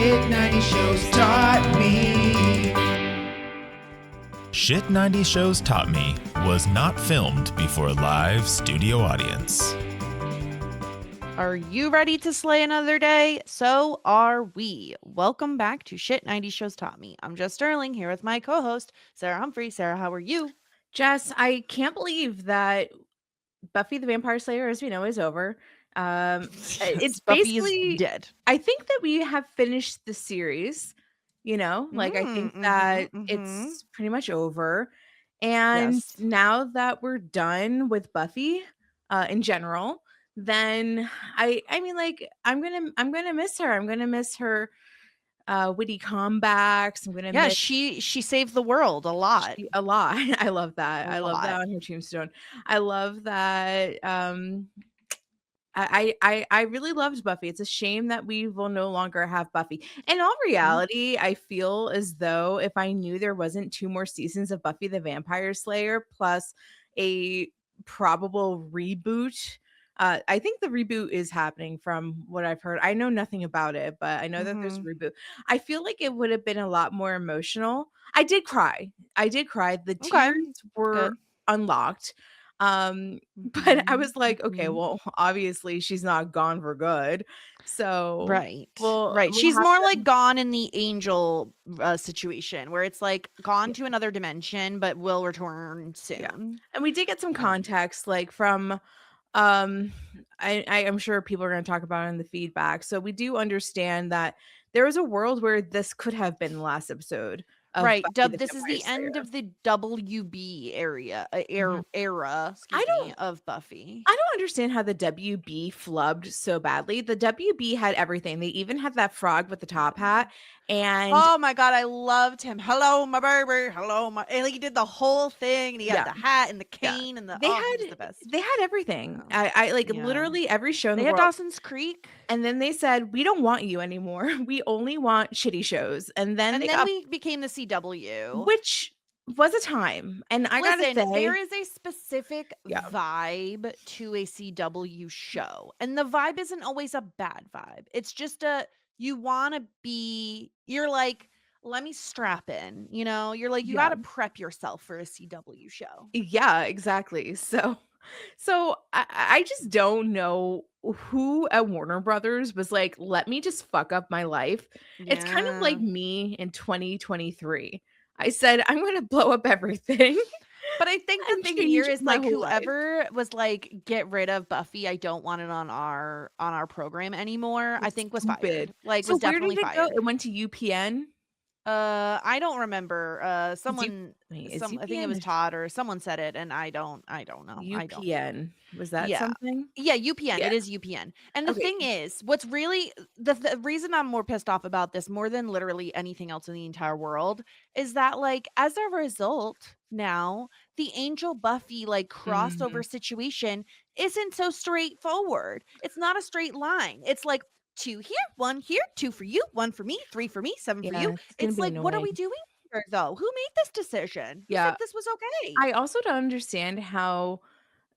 Shit 90 shows taught me. Shit 90 Shows Taught Me was not filmed before a live studio audience. Are you ready to slay another day? So are we. Welcome back to Shit 90 Shows Taught Me. I'm Jess Sterling here with my co-host, Sarah Humphrey. Sarah, how are you? Jess, I can't believe that Buffy the Vampire Slayer, as we know, is over. It's Buffy basically is dead. I think that we have finished the series, I think that it's pretty much over. And Yes. now that we're done with Buffy in general, then I mean, like, I'm gonna miss her. I'm gonna miss her witty comebacks. I'm gonna Yeah, miss she saved the world a lot. a lot. I love that. A I love that lot. on her tombstone. I love that. I really loved Buffy. It's a shame that we will no longer have Buffy. In all reality, I feel as though if I knew there wasn't 2 more seasons of Buffy the Vampire Slayer plus a probable reboot. I think the reboot is happening from what I've heard. I know nothing about it, but I know that there's a reboot. I feel like it would have been a lot more emotional. I did cry. The tears were Good. unlocked. But I was like, okay, well, obviously she's not gone for good. So Right. we'll She's have more to- like gone in the angel situation where it's like gone to another dimension, but will return soon. and we did get some context, like from I'm sure people are going to talk about it in the feedback. So we do understand that there was a world where this could have been the last episode. Right. Buffy the This is Vampire the end Slayer. of the WB era, of Buffy. I don't understand how the WB flubbed so badly. The WB had everything. They even had that frog with the top hat. And Oh my god, I loved him. Hello, my baby. Hello, my. And he did the whole thing, and he had the hat and the cane and the. they he had was the best. they had everything. I like Yeah. literally every show in They the had world. Dawson's Creek, And then they said, we don't want you anymore. We only want shitty shows. And then we became the CW, which was a time. And I gotta say, there is a specific Yeah. vibe to a CW show, and the vibe isn't always a bad vibe. It's just you want to be. You're like, let me strap in. You're like, you got to prep yourself for a CW show. yeah, exactly. So I just don't know who at Warner Brothers was like, let me just fuck up my life. It's kind of like me in 2023. I said, I'm going to blow up everything. But I think the And thing change here is my like whole life. whoever was like, get rid of Buffy. I don't want it on our program anymore. I think was fired. Stupid. Like, So was where definitely did it fired. go? It went to UPN. I don't remember. Someone, Wait, I think it was Todd or someone said it, and I don't know. UPN. Was that something? Yeah, UPN. Yeah. It is UPN. And the Okay. thing is, what's really the reason I'm more pissed off about this more than literally anything else in the entire world is that, like, as a result, now the Angel Buffy like crossover situation isn't so straightforward. It's not a straight line. It's like 2 here, 1 here, 2 for you, 1 for me, 3 for me, 7 for you. It's like, what are we doing here, though? Who made this decision? Who said this was okay? I also don't understand how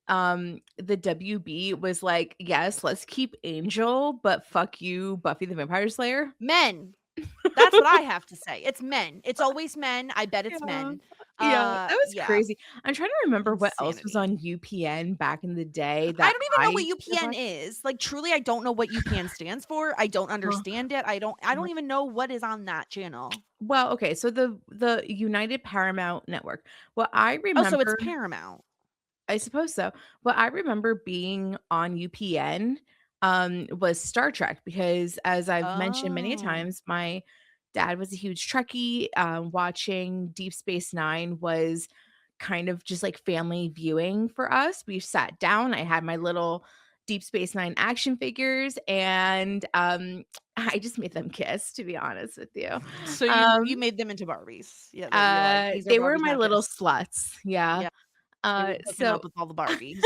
the WB was like, yes, let's keep Angel, but fuck you, Buffy the Vampire Slayer. Men. That's what I have to say. It's men. It's always men. I bet it's men. Yeah, that was crazy. I'm trying to remember what else was on Insanity. UPN back in the day. I don't even know what used to UPN watch. is. Like, truly, I don't know what UPN stands for. I don't understand it. I don't even know what is on that channel. Well, okay, so the United Paramount Network. Well, I remember. Oh, so it's Paramount. I suppose so. What I remember being on UPN was Star Trek, because as I've mentioned many Oh. times, my dad was a huge Trekkie. Watching Deep Space Nine was kind of just like family viewing for us. We sat down. I had my little Deep Space Nine action figures, and I just made them kiss, to be honest with you. So you made them into Barbies. Yeah. Like, these are They were Barbies my now, little kiss. sluts. Yeah. Yeah. They were hooking up with all the Barbies.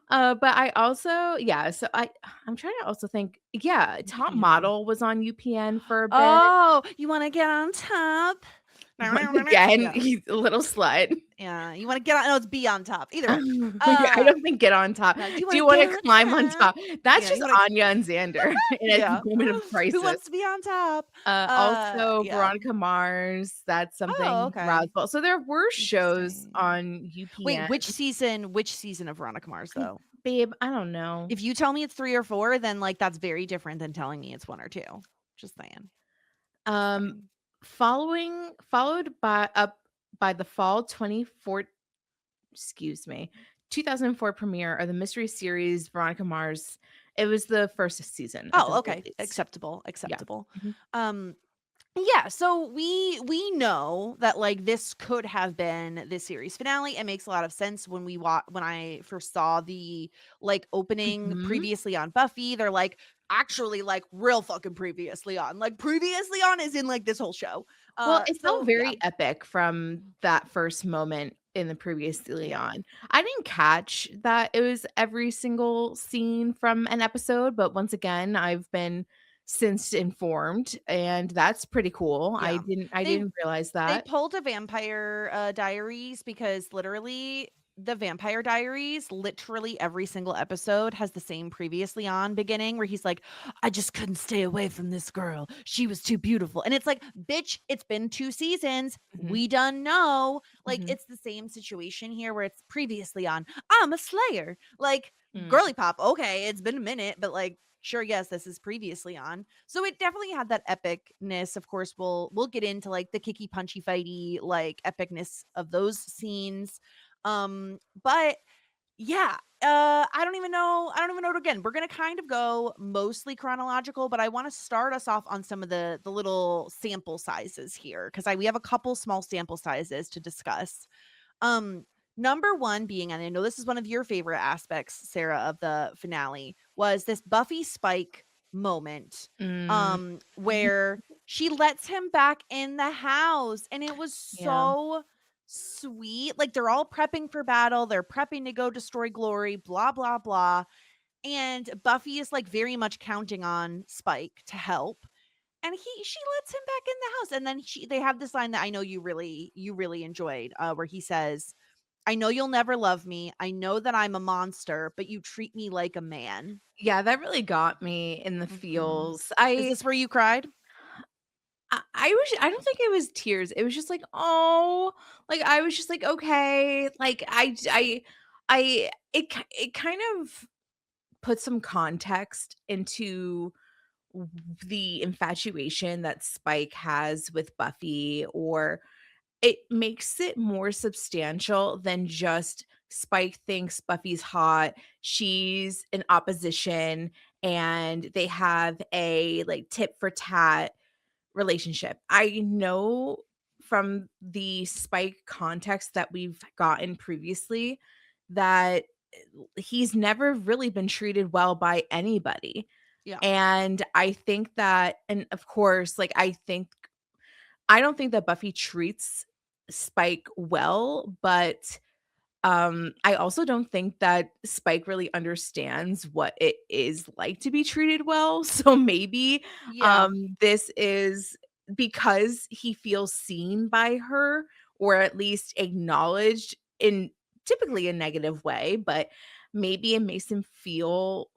But I also, so I'm trying to also think, Top UPN. Model was on UPN for a bit. Oh, you want to get on top? Once again, Yeah. he's a little slut. Yeah, you want to get on? No, it's be on top. Either way. I don't think get on top. No, Do you want get to on climb on top? top? That's Yeah, just you wanna Anya and Xander in yeah. a moment of Who crisis. wants to be on top? Also, Yeah. Veronica Mars. That's Oh, something okay. Roswell. So there were shows Interesting. on Wait, UPN. which season of Veronica Mars though? Babe, I don't know. If you tell me it's 3 or 4, then like that's very different than telling me it's 1 or 2. Just saying. Um, followed by the fall 2004 premiere of the mystery series Veronica Mars. It was the first season. At the Oh, very okay. least. Acceptable. Yeah. Acceptable. Mhm. Yeah, so we know that like this could have been this series finale. It makes a lot of sense when when I first saw the like opening Mhm. previously on Buffy. They're like actually like real fucking previously on. Like previously on is in like this whole show. Well, it felt So yeah. very epic from that first moment in the previous Yeah. Leon. I didn't catch that it was every single scene from an episode, but once again, I've been since informed, and that's pretty cool. Yeah. I They didn't realize They that. pulled a Vampire Diaries because literally the Vampire Diaries, literally every single episode has the same previously on beginning where he's like, I just couldn't stay away from this girl. She was too beautiful. And it's like, bitch, it's been 2 seasons. Mhm, We done know. Like, mhm, it's the same situation here where it's previously on. I'm a Slayer. Like, mm. girly pop. Okay, it's been a minute, but like, sure, yes, this is previously on. So it definitely had that epicness. Of course, we'll get into like the kicky punchy fighty like epicness of those scenes. But yeah, I don't even know again. We're gonna kind of go mostly chronological, but I want to start us off on some of the little sample sizes here because we have a couple small sample sizes to discuss. Um, Number one being, and I know this is one of your favorite aspects, Sarah, of the finale, was this Buffy Spike moment, Mm, where she lets him back in the house, and it was yeah. so sweet. Like they're all prepping for battle, they're prepping to go destroy Glory, blah blah blah, and Buffy is like very much counting on Spike to help. And she lets him back in the house, and then they have this line that I know you really enjoyed, where he says, I know you'll never love me. I know that I'm a monster, but you treat me like a man. Yeah, that really got me in the Mhm. feels. Is this where you cried? I don't think it was tears. It was just like, "Oh," like, I was just like, "Okay." Like, it kind of put some context into the infatuation that Spike has with Buffy, or it makes it more substantial than just Spike thinks Buffy's hot, she's in opposition, and they have a, like, tit for tat relationship. I know from the Spike context that we've gotten previously that he's never really been treated well by anybody. Yeah. And I think that, and of course, like, I don't think that Buffy treats Spike well, but I also don't think that Spike really understands what it is like to be treated well. So maybe Yeah. this is because he feels seen by her, or at least acknowledged in typically a negative way, but maybe it makes him feel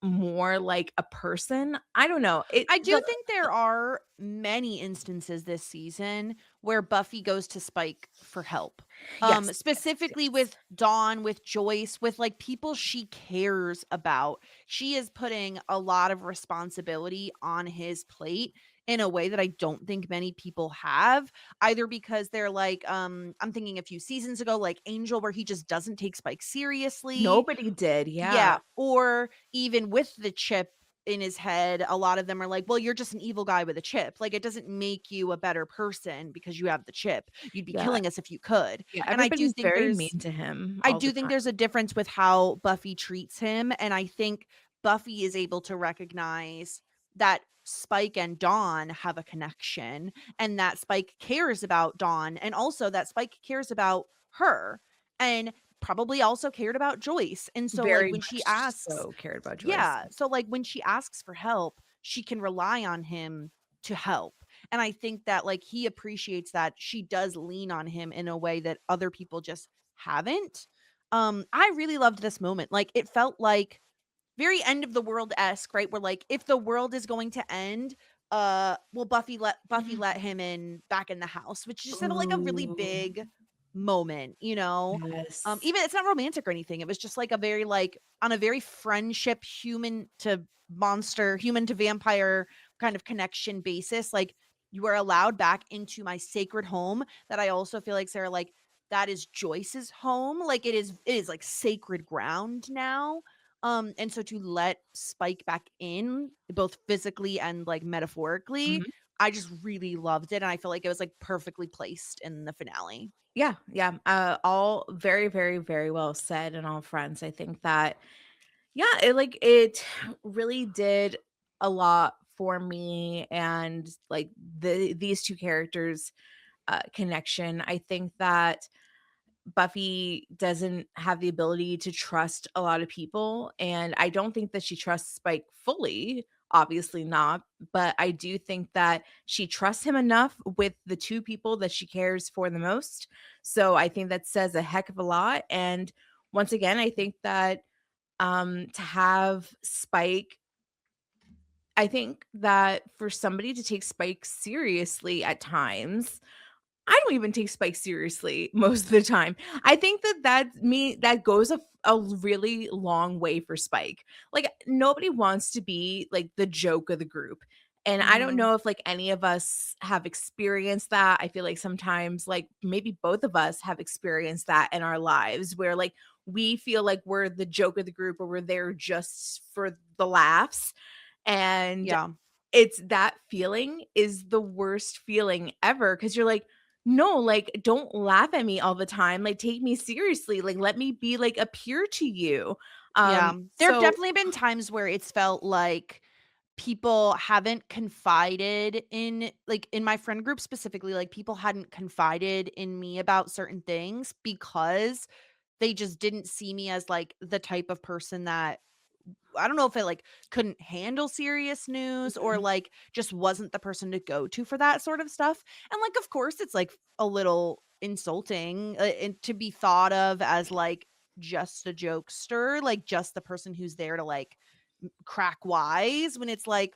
more like a person. I don't know. I do think there are many instances this season where Buffy goes to Spike for help. Yes, yes, Specifically yes. with Dawn, with Joyce, with like people she cares about. She is putting a lot of responsibility on his plate in a way that I don't think many people have, either because they're like, I'm thinking a few seasons ago, like Angel, where he just doesn't take Spike seriously. Nobody did. Yeah. Yeah, or even with the chip in his head, a lot of them are like, "Well, you're just an evil guy with a chip. Like, it doesn't make you a better person because you have the chip. You'd be Yeah. killing us if you could." Yeah. And Everybody's very mean to him I all the do think time. there's a difference with how Buffy treats him, and I think Buffy is able to recognize that Spike and Dawn have a connection, and that Spike cares about Dawn, and also that Spike cares about her, and probably also cared about Joyce. And so, like, Very when she much asks, so cared about Joyce. yeah, so like when she asks for help, she can rely on him to help. And I think that like he appreciates that she does lean on him in a way that other people just haven't. I really loved this moment. Like it felt like very end of the world-esque, right? Where like if the world is going to end, well Buffy let him in back in the house, which just felt like a really Ooh, big moment, you know. yes. Even it's not romantic or anything. It was just like a very like on a very friendship, human to monster, human to vampire kind of connection basis. Like you are allowed back into my sacred home that I also feel like Sarah like that is Joyce's home. Like it is like sacred ground now. And so to let Spike back in, both physically and like metaphorically, Mhm. I just really loved it. And I feel like it was like perfectly placed in the finale. Yeah, yeah. All very, very, very well said on all fronts. I think that, yeah, it really did a lot for me, and like these two characters connection. I think that Buffy doesn't have the ability to trust a lot of people, and I don't think that she trusts Spike fully, obviously not, but I do think that she trusts him enough with the two people that she cares for the most. So I think that says a heck of a lot, and once again, I think that to have Spike, I think that for somebody to take Spike seriously at times, I don't even take Spike seriously most of the time. I think that goes a really long way for Spike. Like nobody wants to be like the joke of the group. And I don't Mhm. know if like any of us have experienced that. I feel like sometimes like maybe both of us have experienced that in our lives where like we feel like we're the joke of the group or we're there just for the laughs. And Yeah. it's that feeling is the worst feeling ever because you're like, no, like, don't laugh at me all the time. Like, take me seriously. Like, let me be like a peer to you. Yeah. There have So definitely been times where it's felt like people haven't confided in like in my friend group specifically, like people hadn't confided in me about certain things because they just didn't see me as like the type of person that I don't know if it like couldn't handle serious news or Mhm. like just wasn't the person to go to for that sort of stuff. And like, of course, it's like a little insulting and to be thought of as like just a jokester, like just the person who's there to like crack wise when it's like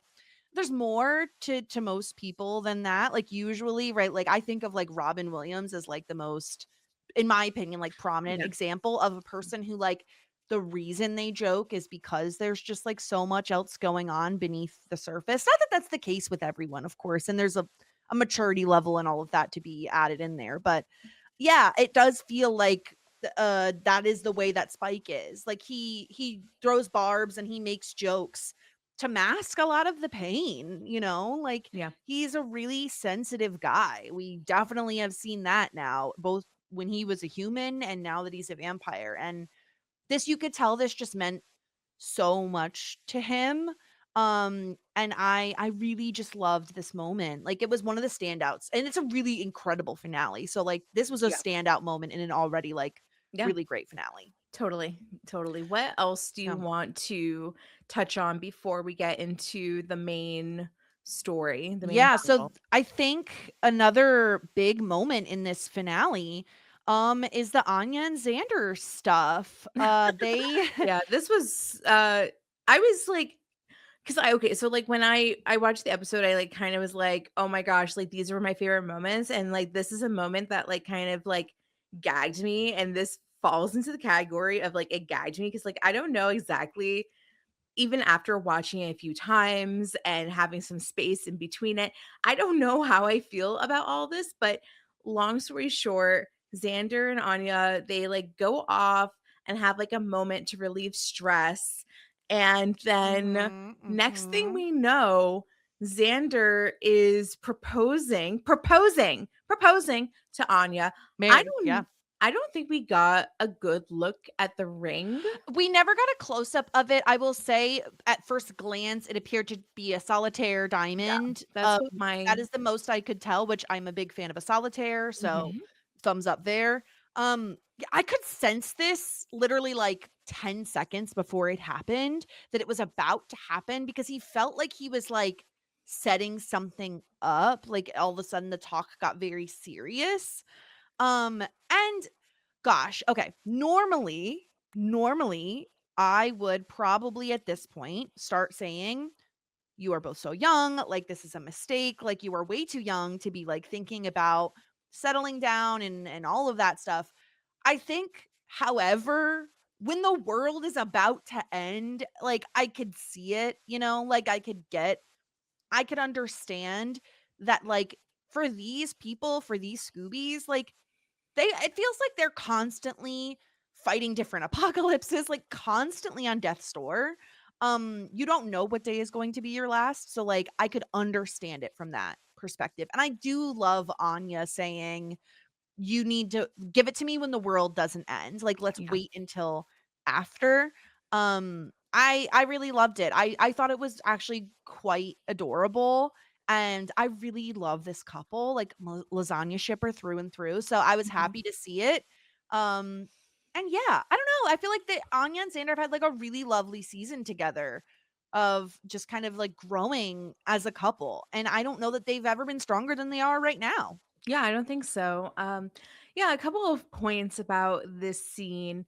there's more to most people than that. Like usually, right? Like I think of like Robin Williams as like the most, in my opinion, like prominent Yeah. example of a person who like the reason they joke is because there's just like so much else going on beneath the surface. Not that that's the case with everyone, of course, and there's a maturity level and all of that to be added in there. But yeah, it does feel like that is the way that Spike is. Like he throws barbs and he makes jokes to mask a lot of the pain, you know? Like Yeah. he's a really sensitive guy. We definitely have seen that now, both when he was a human and now that he's a vampire. And this you could tell this just meant so much to him. And I really just loved this moment. Like it was one of the standouts. And it's a really incredible finale. So like this was a Yeah. standout moment in an already like Yeah. really great finale. Totally. Totally. What else do you Yeah. want to touch on before we get into the main story, the main Yeah, so bundle? I think another big moment in this finale is the Anya and Xander stuff. They Yeah, this was I was like, because I okay, so like when I watched the episode, I like kind of was like, oh my gosh, like these were my favorite moments, and like this is a moment that like kind of like gagged me, and this falls into the category of like it gagged me because like I don't know exactly, even after watching it a few times and having some space in between it, I don't know how I feel about all this, but long story short, Xander and Anya, they like go off and have like a moment to relieve stress. And then Mhm, next thing mhm. we know, Xander is proposing to Anya. I Married, yeah. don't I don't think we got a good look at the ring. We never got a close up of it. I will say at first glance it appeared to be a solitaire Yeah, diamond. that's what That my is the most I could tell, which I'm a big fan of a solitaire, so Mhm. thumbs up there. I could sense this literally like 10 seconds before it happened that it was about to happen because he felt like he was like setting something up. Like all of a sudden the talk got very serious. And gosh, okay. Normally I would probably at this point start saying, you are both so young, like this is a mistake, like you are way too young to be like thinking about settling down and all of that stuff. I think, however, when the world is about to end, like I could see it, like I could understand that, like, for these people, for these Scoobies, like it feels like they're constantly fighting different apocalypses, like constantly on death's door. You don't know what day is going to be your last, so like I could understand it from that perspective. And I do love Anya saying, you need to give it to me when the world doesn't end. Like, let's Yeah. wait until after. I really loved it. I thought it was actually quite adorable. And I really love this couple, like lasagna shipper through and through. So I was Mhm. happy to see it. And yeah, I don't know. I feel like the Anya and Xander have had like a really lovely season together of just kind of like growing as a couple. And I don't know that they've ever been stronger than they are right now. Yeah, I don't think so. Yeah, a couple of points about this scene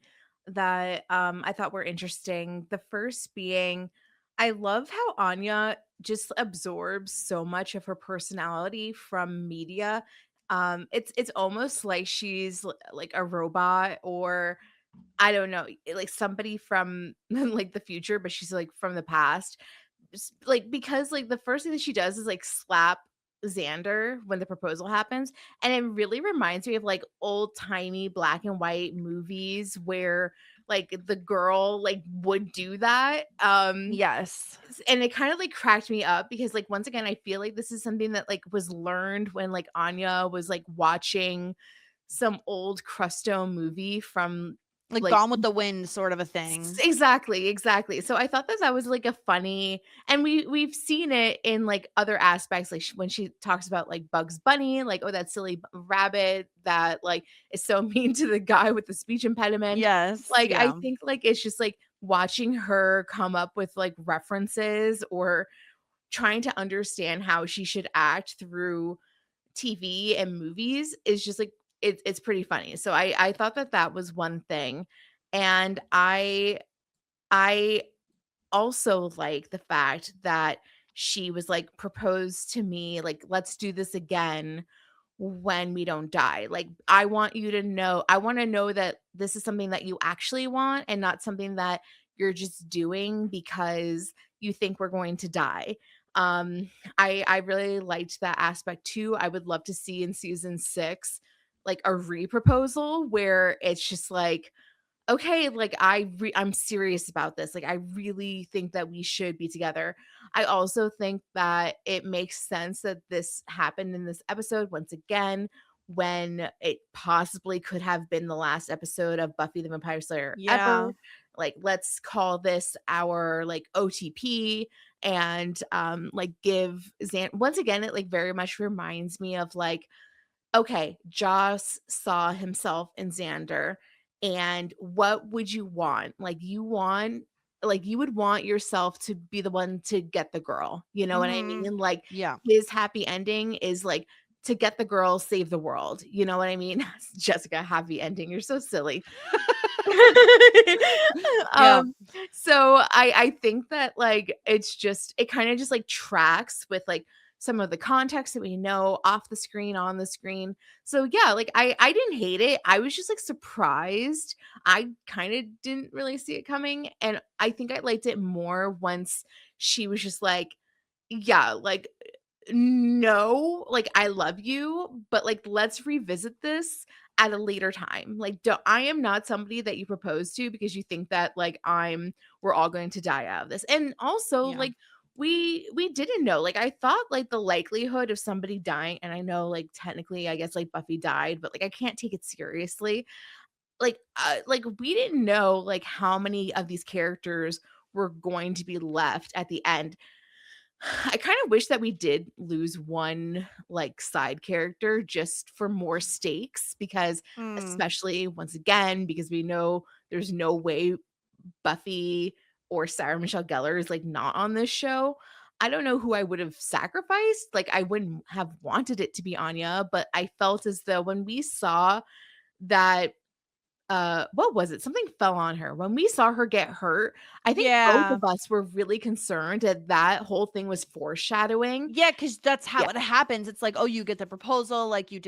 that I thought were interesting. The first being, I love how Anya just absorbs so much of her personality from media. It's almost like she's like a robot, or I don't know, like somebody from like the future, but she's like from the past. Like, because like the first thing that she does is like slap Xander when the proposal happens, and it really reminds me of like old timey black and white movies where like the girl like would do that. Yes. And it kind of like cracked me up because like once again I feel like this is something that like was learned when like Anya was like watching some old Crusto movie from Like like Gone with the Wind sort of a thing. exactly, exactly. So I thought that that was like a funny, and we've seen it in like other aspects, like when she talks about like Bugs Bunny, like, oh, that silly rabbit that like is so mean to the guy with the speech impediment. Yes, Like I yeah. think like it's just like watching her come up with like references or trying to understand how she should act through TV and movies is just like it's pretty funny. So I thought that that was one thing. And I also like the fact that she was like, propose to me, like, let's do this again when we don't die. Like, I want you to know, I want to know that this is something that you actually want and not something that you're just doing because you think we're going to die. Um, I really liked that aspect too. I would love to see in season 6 like a re-proposal where it's just like, okay, like I'm serious about this. Like I really think that we should be together. I also think that it makes sense that this happened in this episode once again when it possibly could have been the last episode of Buffy the Vampire Slayer Yeah. ever. Like let's call this our like OTP and like give Zan once again it like very much reminds me of like, okay, Joss saw himself in Xander, and what would you want? Like you would want yourself to be the one to get the girl. You know what I Mhm. mean? Like Yeah. his happy ending is like to get the girl, save the world. You know what I mean? Jessica, happy ending. You're so silly. Yeah. um so I think that like it's just it kind of just like tracks with like some of the context that we know off the screen, on the screen. So yeah, like I didn't hate it. I was just like surprised. I kind of didn't really see it coming, and I think I liked it more once she was just like, yeah, like no, like I love you, but like let's revisit this at a later time. Like I am not somebody that you propose to because you think that like we're all going to die out of this. And also Yeah. like we didn't know. Like I thought like the likelihood of somebody dying, and I know like technically I guess like Buffy died, but like I can't take it seriously. Like we didn't know like how many of these characters were going to be left at the end. I kind of wish that we did lose one like side character just for more stakes, because Mm. especially once again because we know there's no way Buffy or Sarah Michelle Gellar is like not on this show. I don't know who I would have sacrificed. Like, I wouldn't have wanted it to be Anya, but I felt as though when we saw that what was it? Something fell on her. When we saw her get hurt, I think both Yeah. of us were really concerned that that whole thing was foreshadowing. Yeah, because that's how Yeah. it happens. It's like, oh, you get the proposal, like you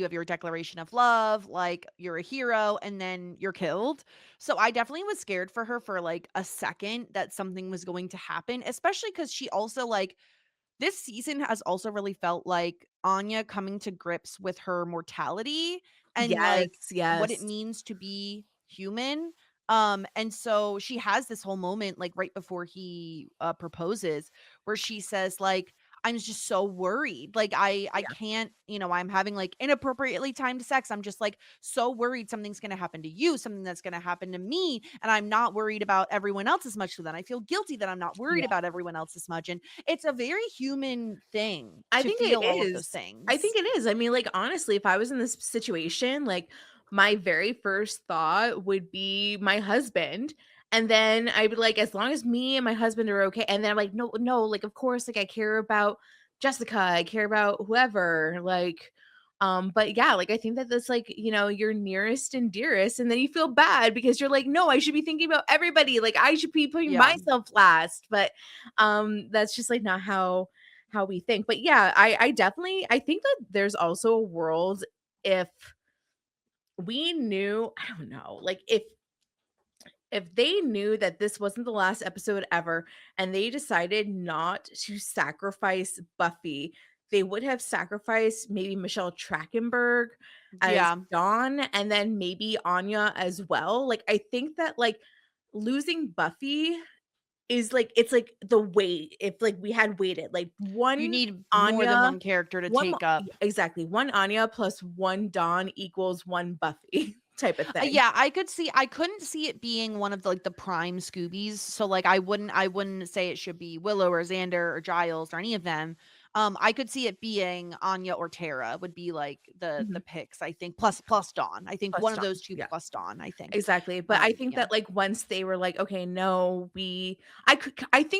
have your declaration of love, like you're a hero, and then you're killed. So I definitely was scared for her for like a second that something was going to happen, especially because she also like this season has also really felt like Anya coming to grips with her mortality and Yes, like what it yes. means to be human. And so she has this whole moment like right before he proposes where she says like I'm just so worried. Like I Yeah. can't, I'm having like inappropriately timed sex. I'm just like so worried something's going to happen to you, something that's going to happen to me, and I'm not worried about everyone else as much. So then I feel guilty that I'm not worried Yeah. about everyone else as much. And it's a very human thing I to think it feel all of those is. I think things. it is. I mean, like, honestly, if I was in this situation, like, my very first thought would be my husband. And then I'd be like, as long as me and my husband are okay. And then I'm like, no, no, like, of course, like, I care about Jessica. I care about whoever. Like, but yeah, like, I think that that's like, your nearest and dearest. And then you feel bad because you're like, no, I should be thinking about everybody. Like, I should be putting Yeah. myself last. But that's just like not how we think. But yeah, I definitely I think that there's also a world if we knew, I don't know, like if they knew that this wasn't the last episode ever and they decided not to sacrifice Buffy, they would have sacrificed maybe Michelle Trachtenberg as Yeah. Dawn and then maybe Anya as well. Like I think that like losing Buffy is like it's like the weight if like we had waited like You one need more than Anya one character to one mo take up. exactly, one Anya plus one Dawn equals one Buffy type of thing. Yeah, I couldn't see it being one of the, like, the prime Scoobies, so, like, I wouldn't say it should be Willow or Xander or Giles or any of them. I could see it being Anya or Tara would be, like, the Mhm. picks, I think, plus Dawn. I think Plus one of Dawn, those 2 yeah, plus Dawn, I think. exactly, but I think Yeah. that, like, once they were like, "Okay, no, I think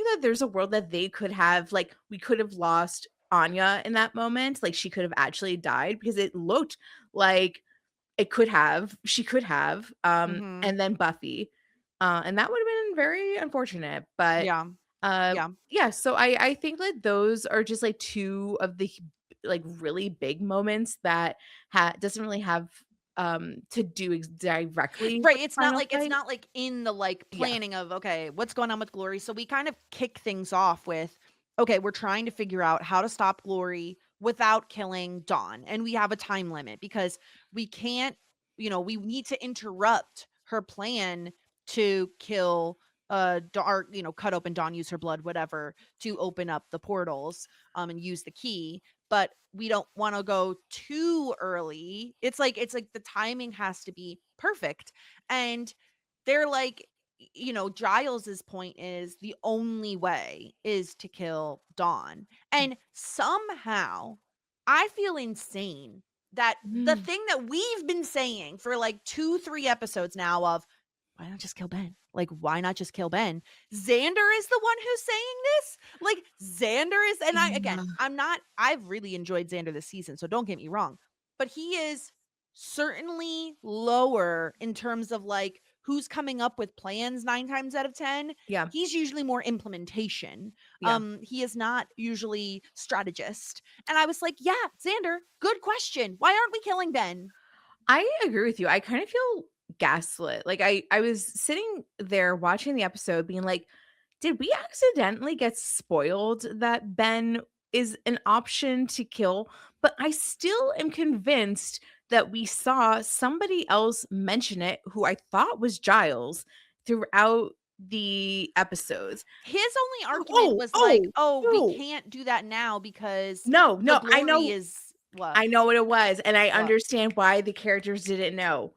that there's a world that they could have like, we could have lost Anya in that moment, like, she could have actually died because it looked like she could have, Mhm. and then Buffy, and that would have been very unfortunate, but, Yeah. Yeah. yeah, so I think that those are just, like, 2 of the like, really big moments that doesn't really have, to do directly Right, with the it's not final like fight. in the, like, Yeah. planning of, okay, what's going on with Glory? So we kind of kick things off with, okay, we're trying to figure out how to stop Glory without killing Dawn, and we have a time limit because we can't, we need to interrupt her plan to kill, or, cut open Dawn, use her blood, whatever, to open up the portals, and use the key, but we don't want to go too early. It's like the timing has to be perfect. And they're like, Giles's point is the only way is to kill Dawn. And somehow I feel insane that the Mm. thing that we've been saying for like 2-3 episodes now of why not just kill Ben? Like, why not just kill Ben? Xander is the one who's saying this. Like, Xander is, and Yeah. I've really enjoyed Xander this season, so don't get me wrong, but he is certainly lower in terms of like who's coming up with plans 9 times out of 10. Yeah. He's usually more implementation. Yeah. He is not usually strategist. And I was like, yeah, Xander, good question. Why aren't we killing Ben? I agree with you. I kind of feel gaslit. Like I was sitting there watching the episode being like, did we accidentally get spoiled that Ben is an option to kill? But I still am convinced that we saw somebody else mention it who I thought was Giles throughout the episodes. His only argument was like, "Oh, we No. can't do that now because No, the no, glory is what? I know what it was, and I What? understand why the characters didn't know.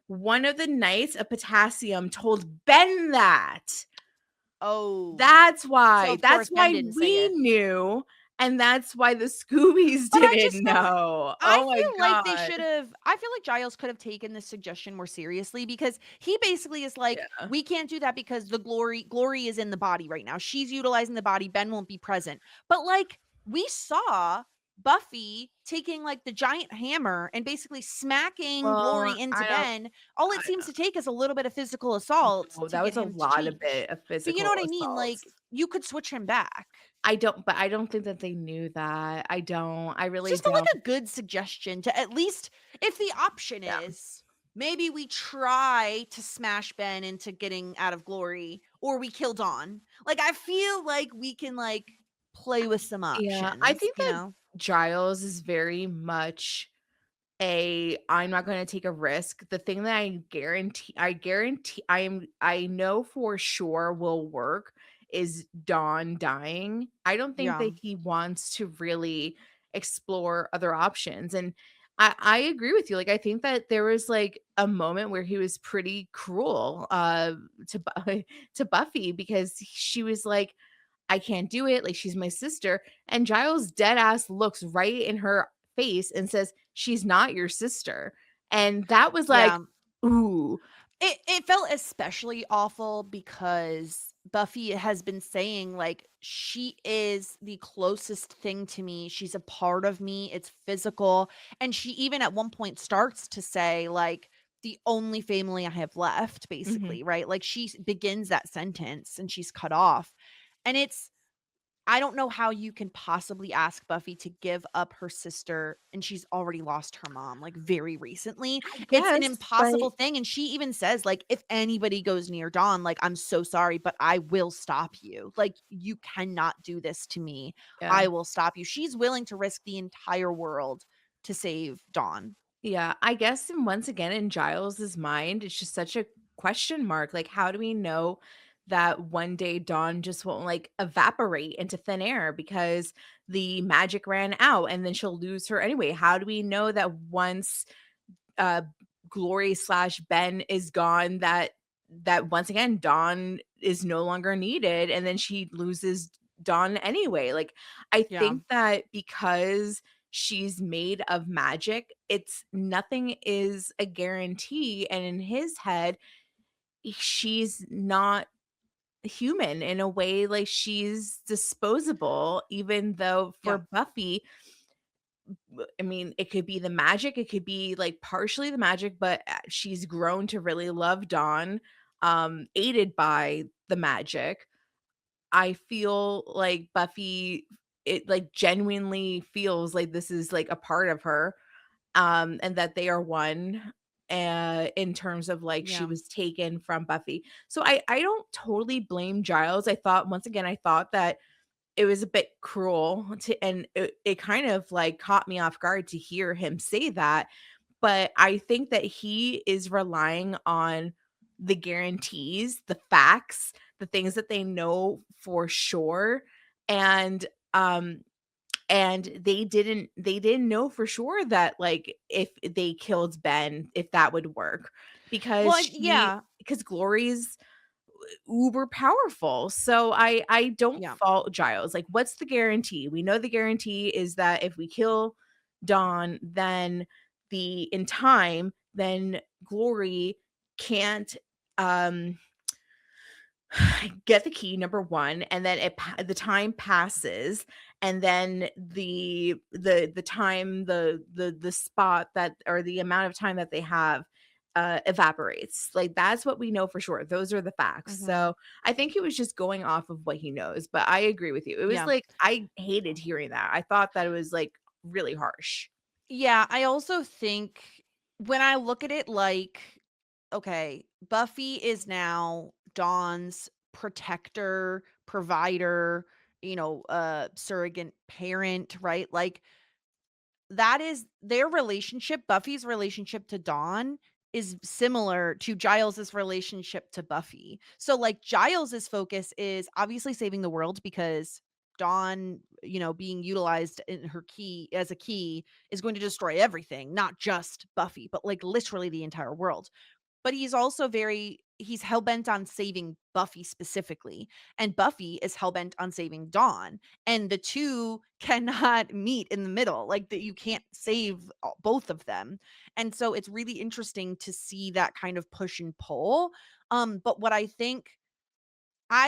One of the knights of Potassium told Ben that. Oh, That's so why. of That's course Ben why didn't say we it. knew, And that's why the Scoobies But I didn't just don't know. I Oh my feel like they god. should have I feel like Giles could have taken this suggestion more seriously because he basically is like, Yeah. we can't do that because the glory is in the body right now. She's utilizing the body. Ben won't be present. But like we saw Buffy taking like the giant hammer and basically smacking Glory Well, into I don't Ben. All it I seems to take is a little bit of physical assault know. to That get was a him to lot of change. bit of But you know physical what I mean? assault. Like you could switch him back. I don't think that they knew that. I don't. I It's really just felt like don't. a good suggestion to at least, if the option Yeah. is maybe we try to smash Ben into getting out of Glory or we kill Dawn. Like I feel like we can like play with some Yeah, I options, think you that know? Giles is very much I'm not going to take a risk. The thing that I guarantee I know for sure will work is Dawn dying. I don't think Yeah. that he wants to really explore other options. And I agree with you. Like I think that there was like a moment where he was pretty cruel to Buffy because she was like, I can't do it. Like she's my sister. And Giles dead ass looks right in her face and says, "She's not your sister." And that was like, Yeah. ooh, It felt especially awful because Buffy has been saying, like, she is the closest thing to me. She's a part of me. It's physical. And she even at one point starts to say, like, the only family I have left, mhm. basically, right? Like she begins that sentence and she's cut off. And it's I don't know how you can possibly ask Buffy to give up her sister, and she's already lost her mom, like, very recently. I It's an guess, but impossible thing, and she even says, like, "If anybody goes near Dawn, like, I'm so sorry, but I will stop you. Like, you cannot do this to me. yeah. I will stop you." She's willing to risk the entire world to save Dawn. Yeah, I guess and once again in Giles's mind, it's just such a question mark. Like, how do we know that one day Dawn just won't like evaporate into thin air because the magic ran out and then she'll lose her anyway? How do we know that once uh Glory slash Ben is gone that once again Dawn is no longer needed and then she loses Dawn anyway? Like I Yeah, think that because she's made of magic, it's nothing is a guarantee, and in his head she's not human in a way. Like she's disposable, even though yeah, for Buffy, I mean, it could be the magic, it could be like partially the magic, but she's grown to really love Dawn, aided by the magic. I feel like Buffy, it like genuinely feels like this is like a part of her, and that they are one. In terms of like she yeah, was taken from Buffy. So I don't totally blame Giles. I thought once again, I thought that it was a bit cruel to and it kind of like caught me off guard to hear him say that, but I think that he is relying on the guarantees, the facts, the things that they know for sure, and um they didn't know for sure that like if they killed Ben if that would work well, because she yeah, because Glory's uber powerful. So I don't yeah, fault Giles. Like, what's the guarantee? We know the guarantee is that if we kill Dawn, then in time, then Glory can't um get the key, number one, and then the time passes, and then the time the spot that or the amount of time that they have evaporates. Like that's what we know for sure. Those are the facts. mhm, So I think he was just going off of what he knows, but I agree with you. It was yeah. like I hated hearing that. I thought that it was like really harsh. Yeah, I also think when I look at it like, okay, Buffy is now Dawn's protector, provider, surrogate parent, right? Like that is their relationship. Buffy's relationship to Dawn is similar to Giles's relationship to Buffy. So like Giles's focus is obviously saving the world because Dawn, being utilized in her key as a key is going to destroy everything, not just Buffy, but like literally the entire world. But he's also very he's hell-bent on saving Buffy specifically, and Buffy is hell-bent on saving Dawn, and the two cannot meet in the middle. Like, that you can't save both of them. And so it's really interesting to see that kind of push and pull. But what I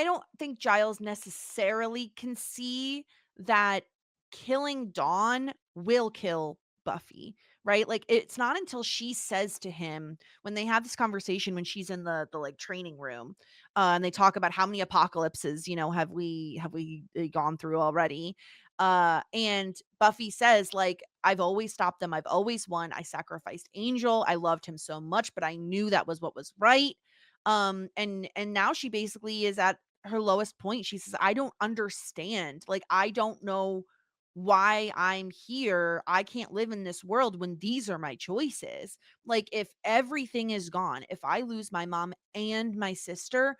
don't think Giles necessarily can see that killing Dawn will kill Buffy, right? Like, it's not until she says to him, when they have this conversation when she's in the like training room, and they talk about how many apocalypses, have we gone through already. And Buffy says, like, I've always stopped them, I've always won. I sacrificed Angel. I loved him so much, but I knew that was what was right. And now she basically is at her lowest point. She says, I don't understand. Like, I don't know why I'm here. I can't live in this world when these are my choices. Like, if everything is gone, if I lose my mom and my sister,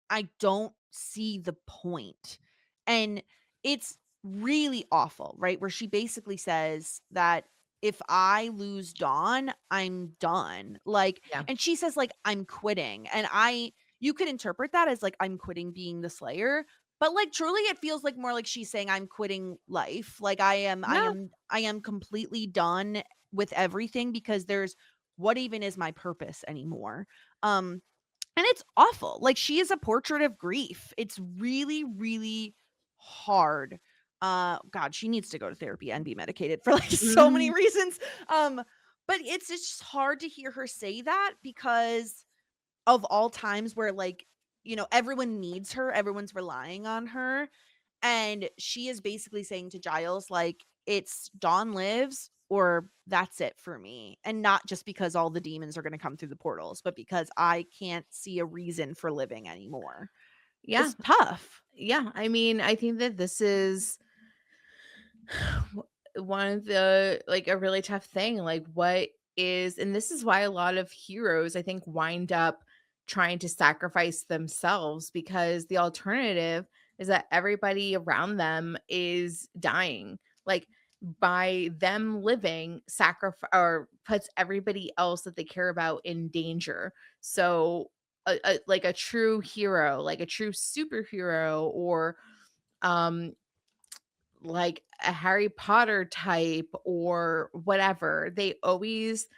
I don't see the point. And it's really awful, right? Where she basically says that if I lose Dawn, I'm done. Like, Yeah. and she says, like, I'm quitting. And you could interpret that as like, I'm quitting being the Slayer. But like, truly, it feels like more like she's saying, I'm quitting life. Like, Yeah. I am completely done with everything, because what even is my purpose anymore? And it's awful. Like, she is a portrait of grief. It's really, really hard. God, she needs to go to therapy and be medicated for like so many Mhm. reasons. But it's just hard to hear her say that, because of all times where, like, everyone needs her, everyone's relying on her. And she is basically saying to Giles, like, it's Dawn lives or that's it for me. And not just because all the demons are going to come through the portals, but because I can't see a reason for living anymore. Yeah. It's tough. Yeah. I mean, I think that this is one of the like a really tough thing. Like, what is, and this is why a lot of heroes, I think, wind up trying to sacrifice themselves, because the alternative is that everybody around them is dying. Like, by them living, sacrifice or puts everybody else that they care about in danger. So, like a true hero, like a true superhero, or um like a Harry Potter type or whatever, they always,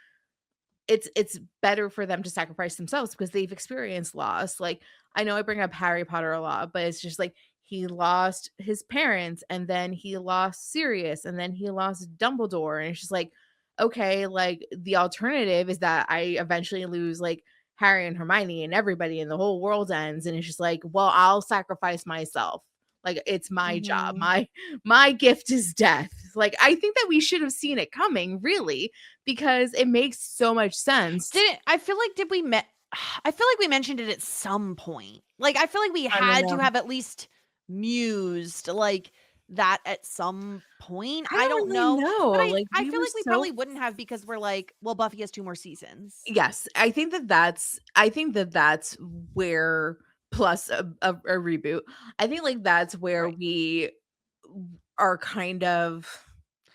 it's better for them to sacrifice themselves because they've experienced loss. Like, I know I bring up Harry Potter a lot, but it's just like he lost his parents, and then he lost Sirius, and then he lost Dumbledore, and it's just like, okay, like the alternative is that I eventually lose like Harry and Hermione, and everybody in the whole world ends, and it's just like, well, I'll sacrifice myself. Like, it's my job. Mhm. My gift is death. Like, I think that we should have seen it coming, really, because it makes so much sense. I feel like I feel like we mentioned it at some point. Like, I feel like we I don't had to know. have at least mused like that at some point. I I don't don't really know. know. But Like, I we feel were like we so probably wouldn't have, because we're like, well, Buffy has 2 more seasons. yes, I think that that's where, plus a reboot. I think like that's where Right. we are kind of,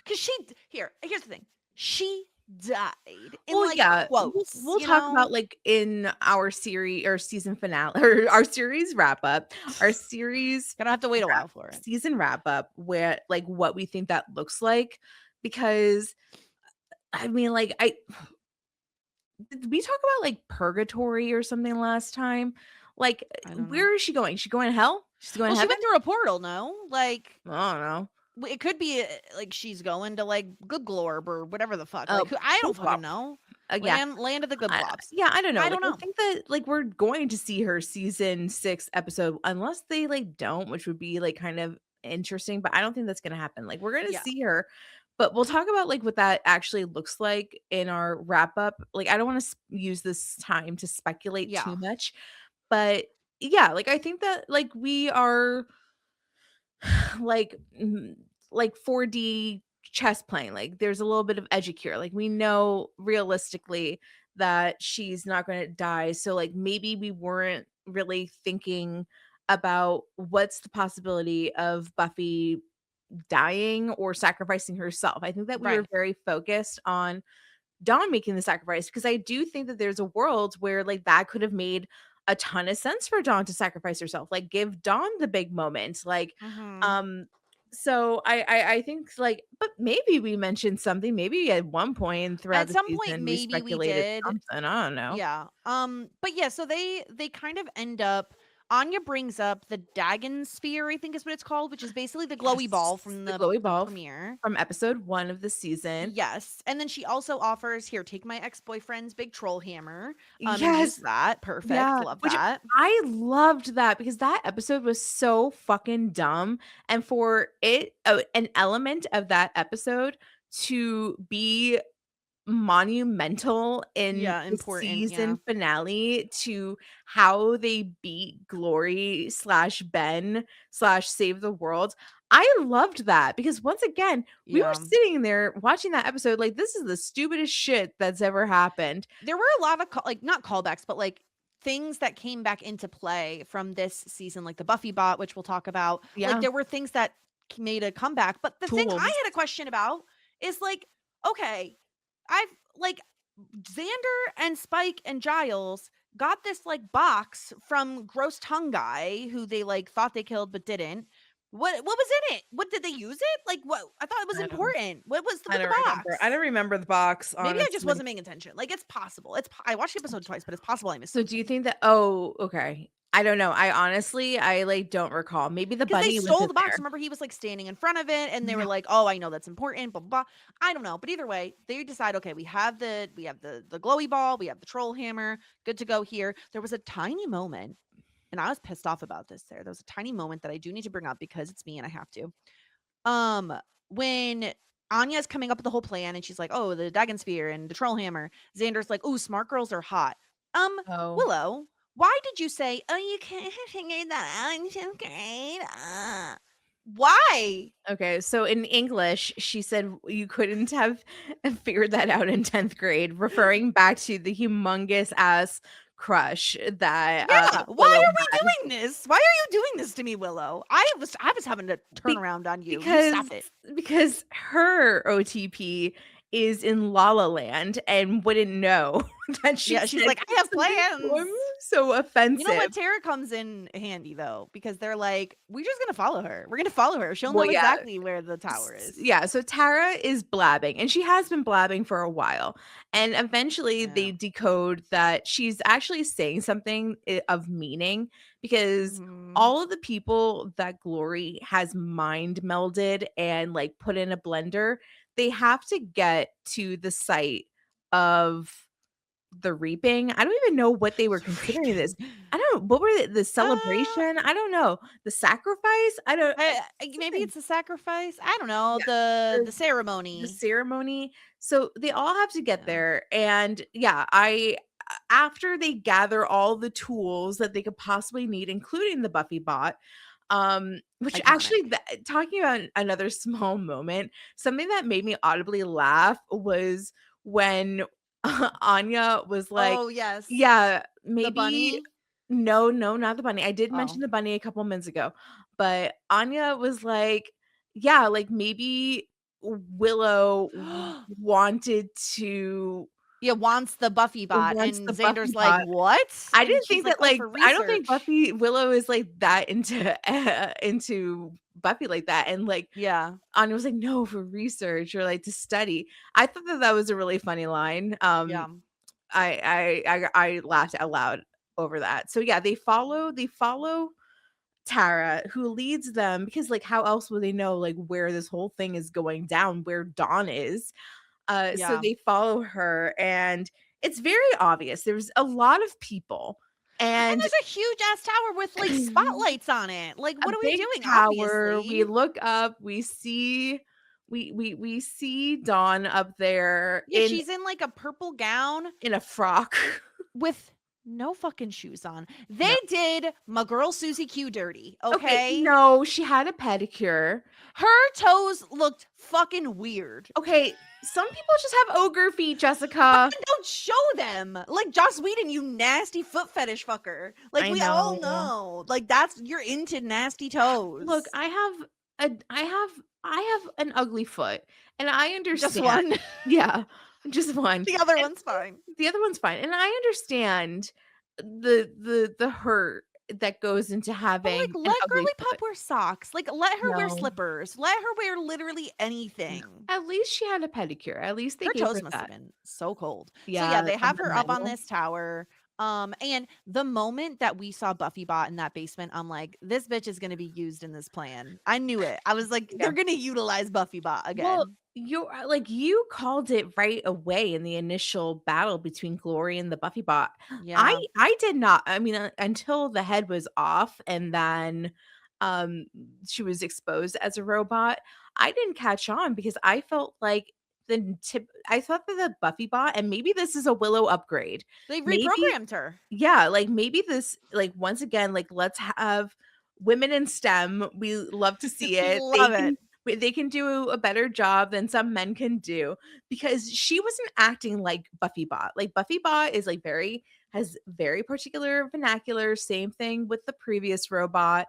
Because here's the thing. She died in well, like yeah, quotes, we'll talk about like in our series or season finale or our series wrap up, our series Gonna have to wait a wrap, while for it. season wrap up, where like what we think that looks like, because I mean, like, did we talk about like purgatory or something last time? Like, I don't know. where is she going? She going to hell? She's going Well, to she heaven? went through a portal, no? Like, I don't know. it could be like she's going to like Good Glorb or whatever the fuck. Like, Oh, I don't poop fucking flop. know. Yeah. Land of the Good Blobs. Yeah, I don't know. I Like, don't I know. think that like we're going to see her season 6 episode, unless they like don't, which would be like kind of interesting, but I don't think that's going to happen. Like, we're going to Yeah. see her, but we'll talk about like what that actually looks like in our wrap up. Like, I don't want to use this time to speculate Yeah. too much, but yeah, like I think that like we are like like 4D chess playing. Like, there's a little bit of edge here. Like, we know realistically that she's not going to die. So like maybe we weren't really thinking about what's the possibility of Buffy dying or sacrificing herself. I think that we were Right. very focused on Dawn making the sacrifice, because I do think that there's a world where like that could have made a ton of sense for Dawn to sacrifice herself. Like, give Dawn the big moment. Like, Mhm. so I think, like, but maybe we mentioned something. Maybe at one point throughout At the some point, season we maybe we speculated did. something. I don't know. Yeah. But yeah, so they kind of end up. Anya brings up the Dagon sphere, I think is what it's called, which is basically the glowy ball Yes, from the the glowy ball premiere. from episode 1 of the season. Yes. And then she also offers, here, take my ex-boyfriend's big troll hammer. And use Yes. that. Perfect. Yeah, Love which that. I loved that because that episode was so fucking dumb, and for it an element of that episode to be monumental in Yeah, the important. Yeah. season finale to how they beat Glory/Ben/Save the World. I loved that because once again, we were Yeah. sitting there watching that episode like this is the stupidest shit that's ever happened. There were a lot of like not callbacks, but like things that came back into play from this season, like the Buffy bot, which we'll talk about. Like Yeah, there were things that made a comeback. But the thing I tools. had a question about is like, okay, I've like Xander and Spike and Giles got this like box from Gross Tongue Guy, who they like thought they killed but didn't. What was in it? What did they use it? Like what? I thought it was I don't important. What was I with the don't remember. box? I don't remember the box, Maybe I just honestly. wasn't paying attention. Like it's possible. I watched the episode twice, but it's possible I missed So do you something. think that oh, okay. I don't know. I honestly, I like don't recall. Maybe the Because they bunny was stole in the box. there. Remember, he was like standing in front of it, and they were Yeah. like, "Oh, I know that's important." Blah blah. Blah. I don't know, but either way, they decide, okay, we have the glowy ball, we have the troll hammer, good to go here. There was a tiny moment, and I was pissed off about this. There was a tiny moment that I do need to bring up because it's me and I have to. When Anya's coming up with the whole plan, and she's like, "Oh, the Dagon sphere and the troll hammer." Xander's like, "Oh, smart girls are hot." Oh. Willow, why did you say, "Oh, you can't figure that out in 10th grade"? Why? Okay. So in English, she said you couldn't have figured that out in 10th grade, referring back to the humongous ass crush that Yeah, why Willow are we had. doing this? Why are you doing this to me, Willow? I was having to turn around on you. You Because stop it. because her OTP is in La La Land and wouldn't know that she Yeah, she's said like, "I have something plans." so offensive. You know what? Tara comes in handy though, because they're like, "We're just gonna follow her. We're gonna follow her. She'll know Well, yeah. exactly where the tower is." Yeah, so Tara is blabbing, and she has been blabbing for a while. And eventually Yeah. they decode that she's actually saying something of meaning because Mhm. all of the people that Glory has mind melded and like put in a blender, they have to get to the site of the reaping. I don't even know what they were considering this. I don't know. What were the celebration? I don't know. The sacrifice? I don't Maybe something. it's a sacrifice. I don't know. Yeah. The The ceremony. ceremony. So they all have to get Yeah. there. And yeah, I after they gather all the tools that they could possibly need, including the Buffy bot, which actually Iconic. talking about another small moment, something that made me audibly laugh was when Anya was like, Oh yes. yeah, The maybe bunny. no, no, not the bunny. I did mention Oh. the bunny a couple minutes ago, but Anya was like, yeah, like maybe Willow wanted to Yeah, wants the Buffy bot, wants and the Buffy Xander's like, bot. "What?" I And didn't she's think like, that "Oh, like for I don't think research." Willow is like that into into Buffy like that. And like Yeah. Anya was like, no, for research or like to study. I thought that that was a really funny line. Yeah. I laughed out loud over that. So yeah, they follow Tara, who leads them because like how else would they know like where this whole thing is going down, where Dawn is? So Yeah. they follow her, and it's very obvious. There's a lot of people, And and there's a huge ass tower with like spotlights on it. Like, a what are we big doing? tower. We Obviously. look up, we see we see Dawn up there Yeah, she's in like a purple gown in a frock. with no fucking shoes on. They No. did my girl Susie Q dirty, Okay, okay? no, she had a pedicure. Her toes looked fucking weird. Okay, some people just have ogre feet, Jessica. Fucking don't show them. Like Joss Whedon, you nasty foot fetish fucker. Like I we all know. know. Like that's you're into nasty toes. Look, I have an ugly foot, and I understand. just one. Yeah, just one. The other And one's fine. the other one's fine, and I understand the hurt that goes into But having like, an let ugly girly foot. pop wear socks. Like, let her wear No. slippers. Let her wear literally No. anything. At least she had a pedicure. At least they Her gave her toes must have that. been so cold. So yeah, Yeah, they of have the her up on metal. this tower. And the moment that we saw Buffy Bot in that basement, I'm like, this bitch is gonna be used in this plan. I knew it. I was like, Yeah. they're gonna utilize Buffy Bot Well, again. you called it right away in the initial battle between Glory and the Buffy bot. I Yeah. I did not. I mean, until the head was off and then um she was exposed as a robot, I didn't catch on because I felt like I thought that the Buffy bot, and maybe this is a Willow upgrade. They Maybe reprogrammed her. yeah, like maybe this, like once again, like let's have women in STEM. We love to see it. Love it. They can do a better job than some men can do, because she wasn't acting like Buffy Bot. Like Buffy Bot is like has very particular vernacular. Same thing with the previous robot.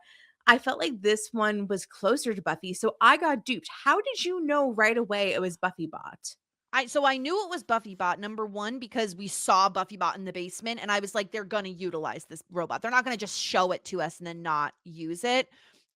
I felt like this one was closer to Buffy, so I got duped. How did you know right away it was Buffy Bot? I knew it was Buffy Bot, number one, because we saw Buffy Bot in the basement, and I was like, they're gonna utilize this robot. They're not gonna just show it to us and then not use it.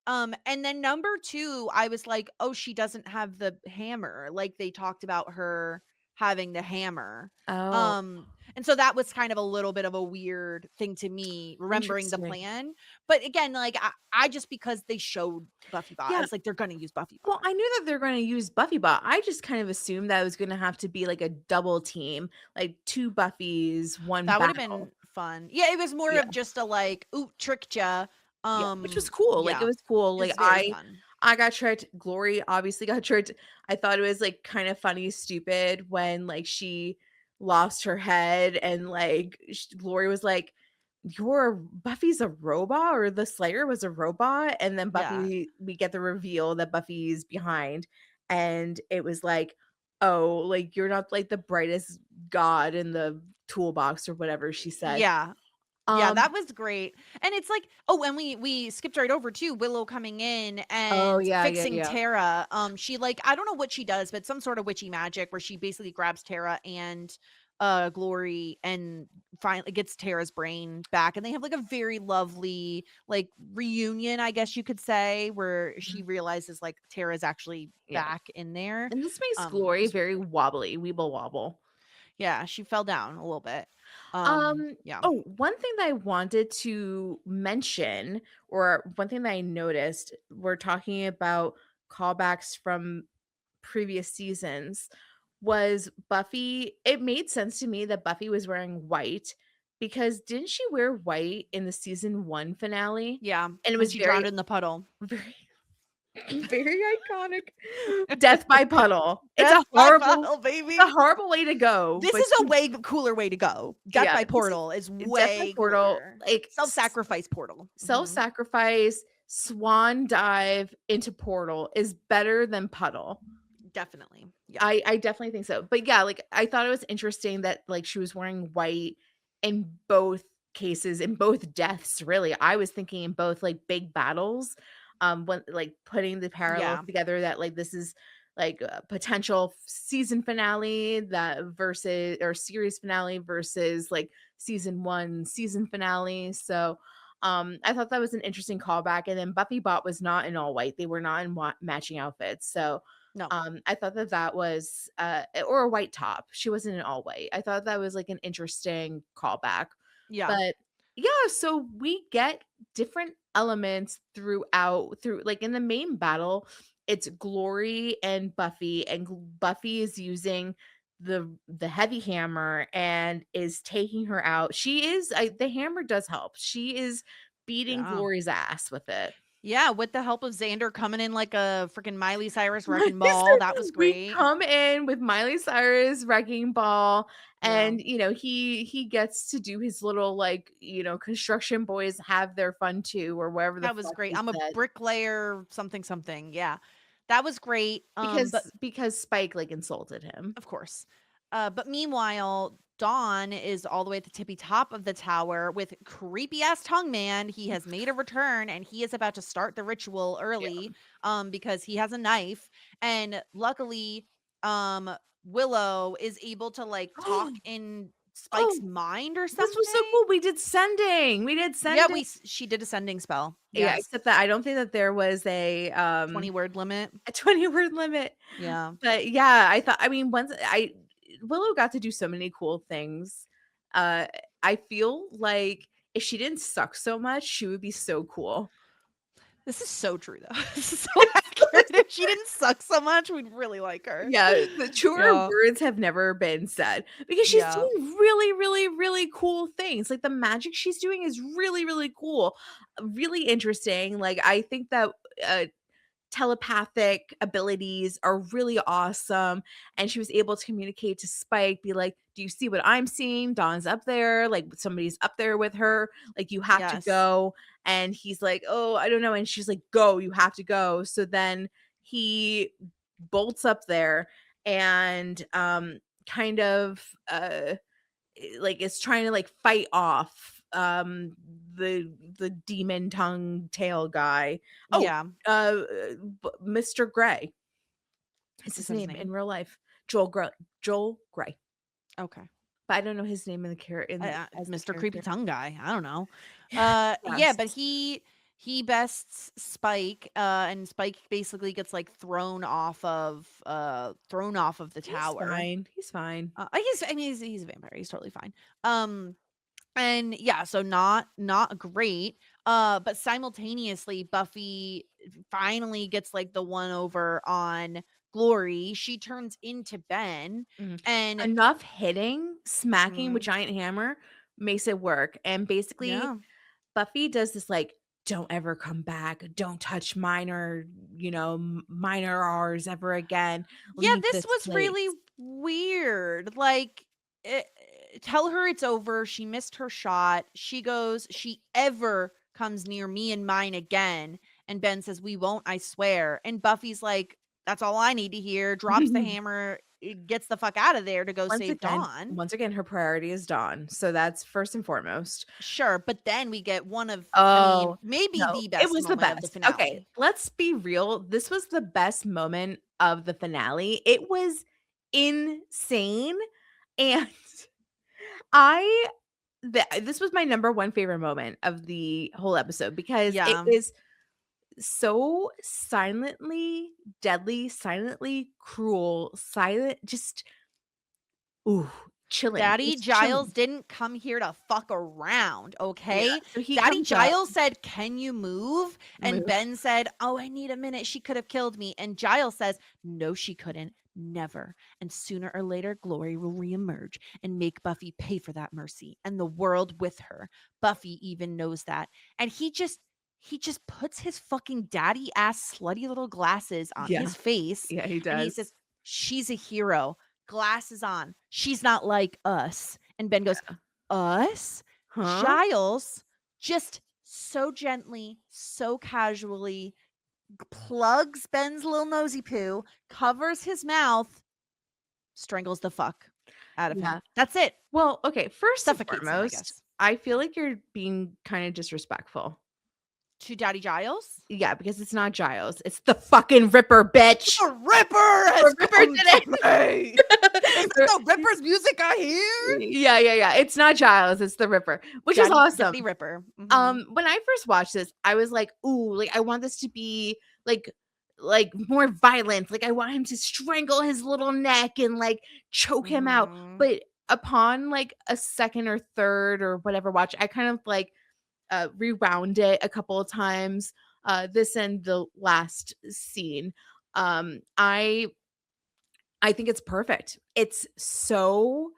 And then number two, I was like, oh, she doesn't have the hammer. Like they talked about her having the hammer. Oh, Um, and so that was kind of a little bit of a weird thing to me, remembering the interesting. plan. But again, like I just because they showed Buffy Bot, I Yeah. was like, they're gonna use Buffy Well, Bot. I knew that they're going to use Buffy Bot. I just kind of assumed that it was going to have to be like a double team, like two Buffys, one That would have battle. been fun. Yeah, it was more Yeah. of just a like, "Ooh, tricked ya." Yeah, which was cool. Like it Yeah, was cool. Like it's very fun. I got tricked. Glory obviously got tricked. I thought it was like kind of funny, stupid when like she lost her head and like Glory was like, Buffy's a robot, or the Slayer was a robot, and then Yeah. Buffy, we get the reveal that Buffy's behind, and it was like, oh, like you're not like the brightest god in the toolbox or whatever she said. Yeah. Yeah, Um, that was great. And it's like, oh, and we skipped right over too, Willow coming in oh and yeah, yeah, fixing yeah. Tara. She like I don't know what she does, but some sort of witchy magic where she basically grabs Tara and Glory and finally gets Tara's brain back, and they have like a very lovely like reunion, I guess you could say, where she realizes like Tara's actually Yeah. back in there. And this makes It Glory was really very great. wobbly, weeble wobble. Yeah, she fell down a little bit. Yeah. Oh, one thing that I wanted to mention, or one thing that I noticed, we're talking about callbacks from previous seasons, was Buffy. It made sense to me that Buffy was wearing white, because didn't she wear white in the season 1 finale? Yeah, And it when was she very, drowned in the puddle. very, very iconic. Death by puddle. Death by puddle, baby. It's a horrible way to go, This but is a way cooler way to go. Death yeah, by this is portal is Death by way Portal, cooler. like Self-sacrifice portal. Mhm. self-sacrifice, swan dive into portal is better than puddle. Definitely. Yeah. I definitely think so. But yeah, like I thought it was interesting that like she was wearing white in both cases, in both deaths, really. I was thinking in both like big battles, when like putting the parallels Yeah. together, that like this is like a potential season finale, that versus, or series finale versus like season 1 season finale. So I thought that was an interesting callback. And then Buffy Bot was not in all white. They were not in matching outfits. So No. I thought that that was or a white top. She wasn't in all white. I thought that was like an interesting callback. Yeah. But yeah, so we get different elements through like in the main battle, it's Glory and Buffy, and Buffy is using the heavy hammer and is taking her out. She is the hammer does help. She is beating Yeah. Glory's ass with it. Yeah, with the help of Xander coming in like a freaking Miley Cyrus wrecking ball. That was We great. come in with Miley Cyrus wrecking ball, Yeah. and you know he gets to do his little like, you know, construction boys have their fun too, or whatever the That was fuck great. he I'm a said, bricklayer something something. Yeah. That was great. But because Spike like insulted him. of course. But meanwhile, Dawn is all the way at the tippy top of the tower with creepy ass tongue man. He has made a return and he is about to start the ritual Yeah. early because he has a knife. And luckily, Willow is able to like talk in Spike's mind or something. This was so cool. We did sending. Yeah, she did a sending spell. Yeah, Yes. except that I don't think that there was a 20-word limit. a 20-word limit. Yeah. But yeah, once Willow got to do so many cool things. I feel like if she didn't suck so much, she would be so cool. This is so true, though. This is so accurate. If she didn't suck so much, we'd really like her. Yeah, the truer words have never been said because she's doing really, really, really cool things. Like the magic she's doing is really, really cool, really interesting. Like I think that telepathic abilities are really awesome, and she was able to communicate to Spike, be like, do you see what I'm seeing? Dawn's up there, like somebody's up there with her, like you have to go. And he's like, oh, I don't know. And she's like, go, you have to go. So then he bolts up there and kind of like is trying to like fight off the demon tongue tail guy. Oh yeah. Mr. Gray is his name in real life. Joel Gray. Okay. But I don't know his name in the character as Mr. Creepy Tongue Guy. I don't know. Yeah, but he bests Spike, and Spike basically gets like thrown off of the tower. He's fine. He's a vampire. He's totally fine. And yeah, so not great. But simultaneously, Buffy finally gets like the one over on Glory. She turns into Ben, and enough smacking with giant hammer makes it work. And basically, Buffy does this like, don't ever come back. Don't touch minor R's ever again. Yeah, this was really weird. Like, tell her it's over. She missed her shot. She goes, she ever comes near me and mine again. And Ben says, we won't, I swear. And Buffy's like, that's all I need to hear. Drops the hammer, gets the fuck out of there to go save Dawn. Once again, her priority is Dawn. So that's first and foremost. Sure. But then we get one of, maybe the best. It was the best. Of the finale. Okay, let's be real. This was the best moment of the finale. It was insane. And this was my number one favorite moment of the whole episode because it was so silently deadly, silently cruel, chilling. Daddy Giles didn't come here to fuck around, okay? Yeah, so Daddy Giles said, can you move? And Ben said, oh, I need a minute. She could have killed me. And Giles says, no, she couldn't. Never. And sooner or later, Glory will reemerge and make Buffy pay for that mercy and the world with her. Buffy even knows that. And he just puts his fucking daddy ass slutty little glasses on his face. Yeah, he does. And he says, she's a hero. Glasses on. She's not like us. And Ben goes, us? Huh? Giles just so gently, so casually plugs Ben's little nosy poo, covers his mouth, strangles the fuck out of him. That's it. Well, okay, first and foremost, I feel like you're being kind of disrespectful. To Daddy Giles? Yeah, because it's not Giles. It's the fucking Ripper, bitch. The Ripper! Ripper did it. Is that the Ripper's music I hear? Yeah. It's not Giles. It's the Ripper, which is awesome. The Ripper. Mm-hmm. When I first watched this, I was like, ooh, like I want this to be like more violent. Like I want him to strangle his little neck and like choke him out. But upon like a second or third or whatever watch, I kind of like rewound it a couple of times. This and the last scene. I think it's perfect. It's so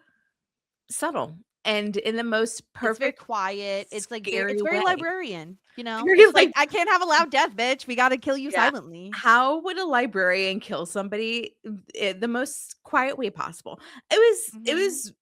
subtle and in the most perfect, it's very quiet. It's like it's very way. Librarian, you know. It's like I can't have a loud death, bitch. We got to kill you silently. How would a librarian kill somebody the most quiet way possible? It was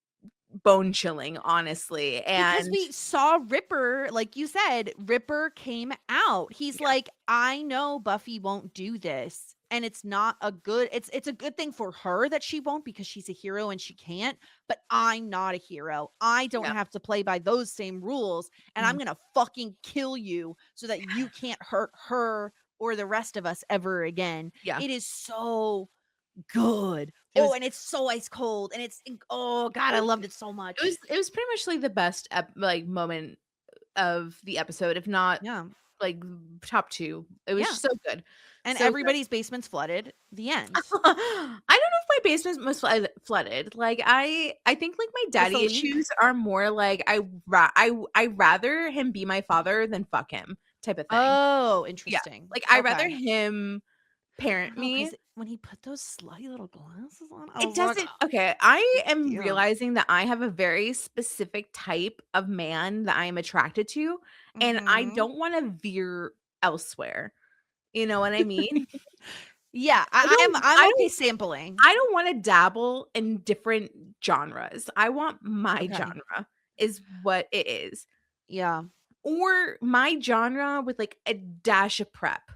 bone chilling, honestly. And because we saw Ripper, like you said, Ripper came out. He's like, I know Buffy won't do this. And it's not a good, it's a good thing for her that she won't because she's a hero and she can't, but I'm not a hero. I don't have to play by those same rules. And I'm going to fucking kill you so that you can't hurt her or the rest of us ever again. Yeah. It is so good. It was- And it's so ice cold, and oh god, I loved it so much. It was pretty much like the best like moment of the episode, if not Yeah, like top 2. It was Yeah. so good. and So good. everybody's basement's flooded. The end. I don't know if my basement was flooded. Like I think like my daddy leak? issues are more like I rather him be my father than fuck him type of thing. Oh, interesting. Like I rather Okay. him I parent don't know, me. 'cause when he put those slutty little glasses on, I It was like, doesn't. Okay, I am yeah. realizing that I have a very specific type of man that I am attracted to, and I Mhm. don't want to veer elsewhere. You know what I mean? Yeah, don't- I'm I okay don't- sampling. I don't want to dabble in different genres. I want my Okay. genre is what it is. Yeah. Or my genre with like a dash of prep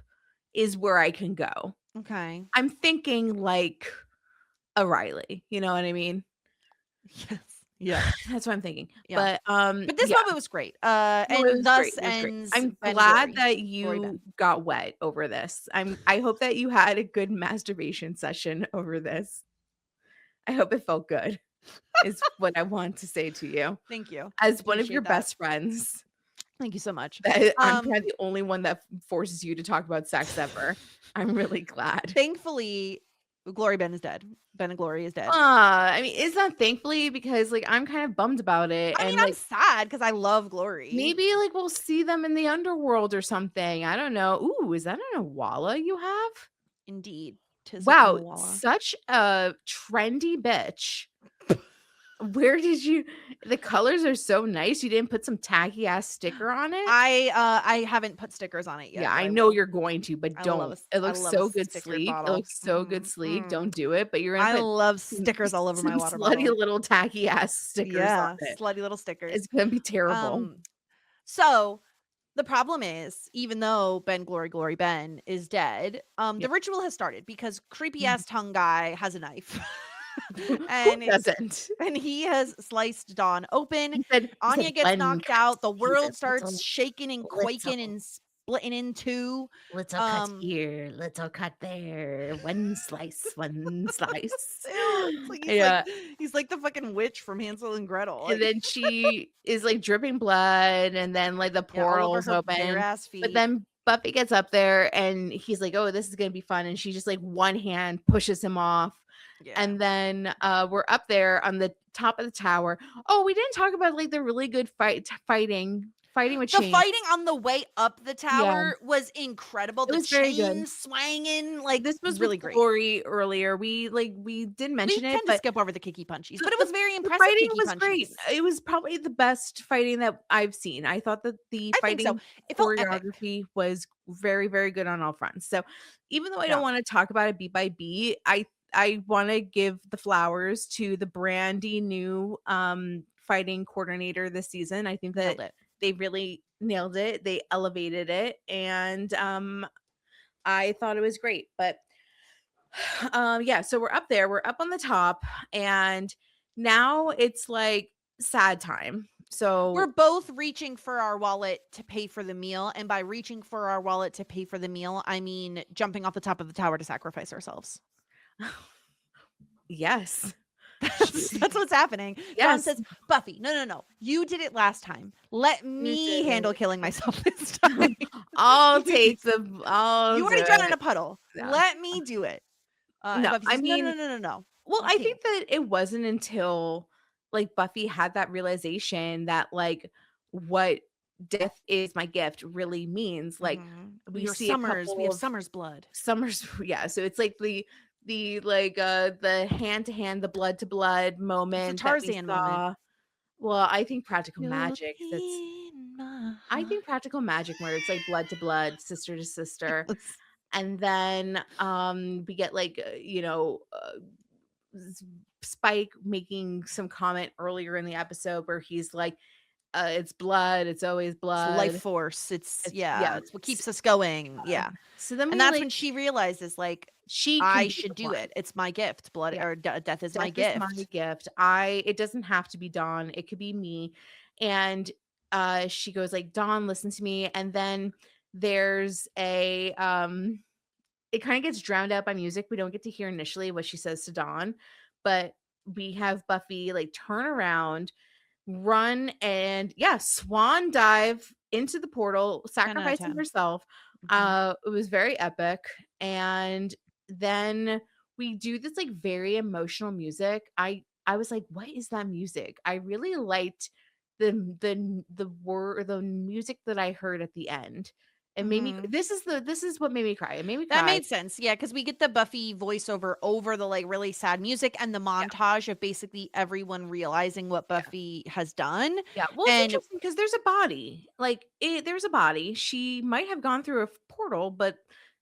is where I can go. Okay. I'm thinking like a Riley, you know what I mean? Yes. Yeah. That's what I'm thinking. Yeah. But this yeah, moment was great. no, And it was thus great, it was great. ends I'm Ben glad Glory. that Glory you Ben. got wet over this. I hope that you had a good masturbation session over this. I hope it felt good. Is what I want to say to you Thank you. as one of Appreciate your that. best friends. Thank you so much. That I'm probably the only one that forces you to talk about sex ever. I'm really glad. Thankfully, Glory Ben is dead. Ben and Glory is dead. I mean, it's not thankfully because like I'm kind of bummed about it. I mean, and I'm like sad because I love Glory. maybe like we'll see them in the underworld or something. I don't know. Ooh, is that an Awala you have? Indeed. 'Tis a Wow, Nawala. such a trendy bitch. Where did you the colors are so nice. You didn't put some tacky ass sticker on it? I haven't put stickers on it yet. Yeah, but I I know will. you're going to, but I don't. love It I looks love so a good stickered sleek. It bottle. looks so good sleek. Mm. Don't do it, but you're gonna I put love some- stickers all over my some water slutty bottle. little tacky ass stickers Yeah, on it. slutty little stickers. It's gonna be terrible. So the problem is, even though Ben Glory Ben is dead, the ritual has started because creepy ass tongue guy has a knife. and Who doesn't? and he has sliced Dawn open. He said Anya gets "One knocked cut." out. The He world said, starts "Little- shaking and quaking and splitting in two. Little cut here, little cut there. One slice, one slice. It's like he's like the fucking witch from Hansel and Gretel. And then she is like dripping blood, and then like the yeah, all over portal's her open. bare ass feet. But then Buffy gets up there and he's like, "Oh, this is gonna be fun." And she just like one hand pushes him off. yeah. And then we're up there on the top of the tower. Oh, we didn't talk about like the really good fighting with the chains. fighting on the way up the tower was incredible. It The was very good. chains swinging, like This was really with great. Glory earlier. We did mention We it, tend to but skip over the kicky punchies, the- but it was very the impressive. fighting kicky was great. punchies. It was probably the best fighting that I've seen. I thought that the I think so. fighting It felt epic. choreography was very, very good on all fronts. So even though I Yeah. don't want to talk about it beat by beat, I want to give the flowers to the brandy new fighting coordinator this season. I think that Nailed it. they really nailed it. They elevated it, and I thought it was great. But yeah, so we're up there, we're up on the top, and now it's like sad time. So We're both reaching for our wallet to pay for the meal, and by reaching for our wallet to pay for the meal, I mean jumping off the top of the tower to sacrifice ourselves. yes. That's what's happening. Dawn Yes. says, Buffy, no. You did it last time. Let me did handle it. killing myself this time. I'll take the You already drowned in a puddle. Yeah. Let me do it. And No, Buffy I says, mean- no. Well, You I can't. think that it wasn't until like Buffy had that realization that like what death is my gift really means. Like Mhm. we Your see Summers, a we couple have of Summer's blood. Summers, yeah. So it's like the like the hand to hand, the blood to blood moment that we Tarzan moment. saw. Well, I think practical magic. That's In my I think practical magic where it's like blood to blood, sister to sister. heart. And then we get like Spike making some comment earlier in the episode where he's like it's blood, it's always It's blood. life force. It's yeah. it's what keeps us going. Yeah. So then And that's when she realizes like she can I be should the do one. it. It's my gift. Blood Yeah. or death is Death my is gift. my gift. It doesn't have to be Dawn, it could be me. And she goes like, Dawn, listen to me. And then there's a it kind of gets drowned out by music. We don't get to hear initially what she says to Dawn, but we have Buffy like turn around, run, and swan dive into the portal, 10 out of sacrificing 10. herself. It was very epic. And then we do this like very emotional music. I was like, what is that music? I really liked the music that I heard at the end. It made me, this is what made me cry. It made me That cry. made sense. Yeah, because we get the Buffy voiceover over the like really sad music and the montage of basically everyone realizing what Buffy has done. Yeah, well, it's And interesting because there's a body. Like, there's a body. She might have gone through a portal, but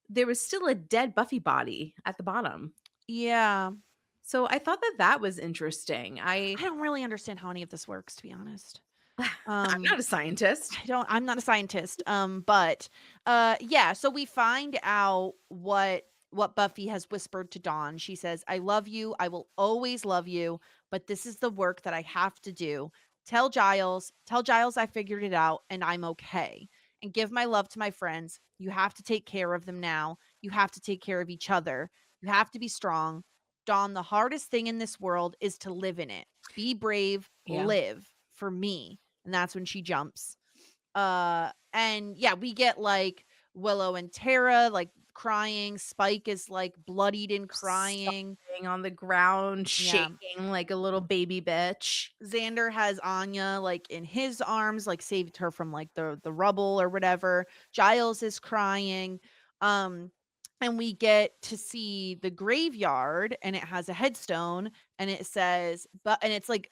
there was still a dead Buffy body at the bottom. yeah, So I thought that was interesting. I don't really understand how any of this works, to be honest. I'm not a scientist. I'm not a scientist. But yeah, so we find out what Buffy has whispered to Dawn. She says, "I love you. I will always love you, but this is the work that I have to do. Tell Giles I figured it out and I'm okay. And give my love to my friends. You have to take care of them now. You have to take care of each other. You have to be strong. Dawn, the hardest thing in this world is to live in it. Be brave, Yeah. live for me." And that's when she jumps. And yeah, we get like Willow and Tara like crying. Spike is like bloodied and crying. Sobbing on the ground, Yeah. shaking like a little baby bitch. Xander has Anya like in his arms, like saved her from like the rubble or whatever. Giles is crying. And we get to see the graveyard, and it has a headstone, and it says, but and it's like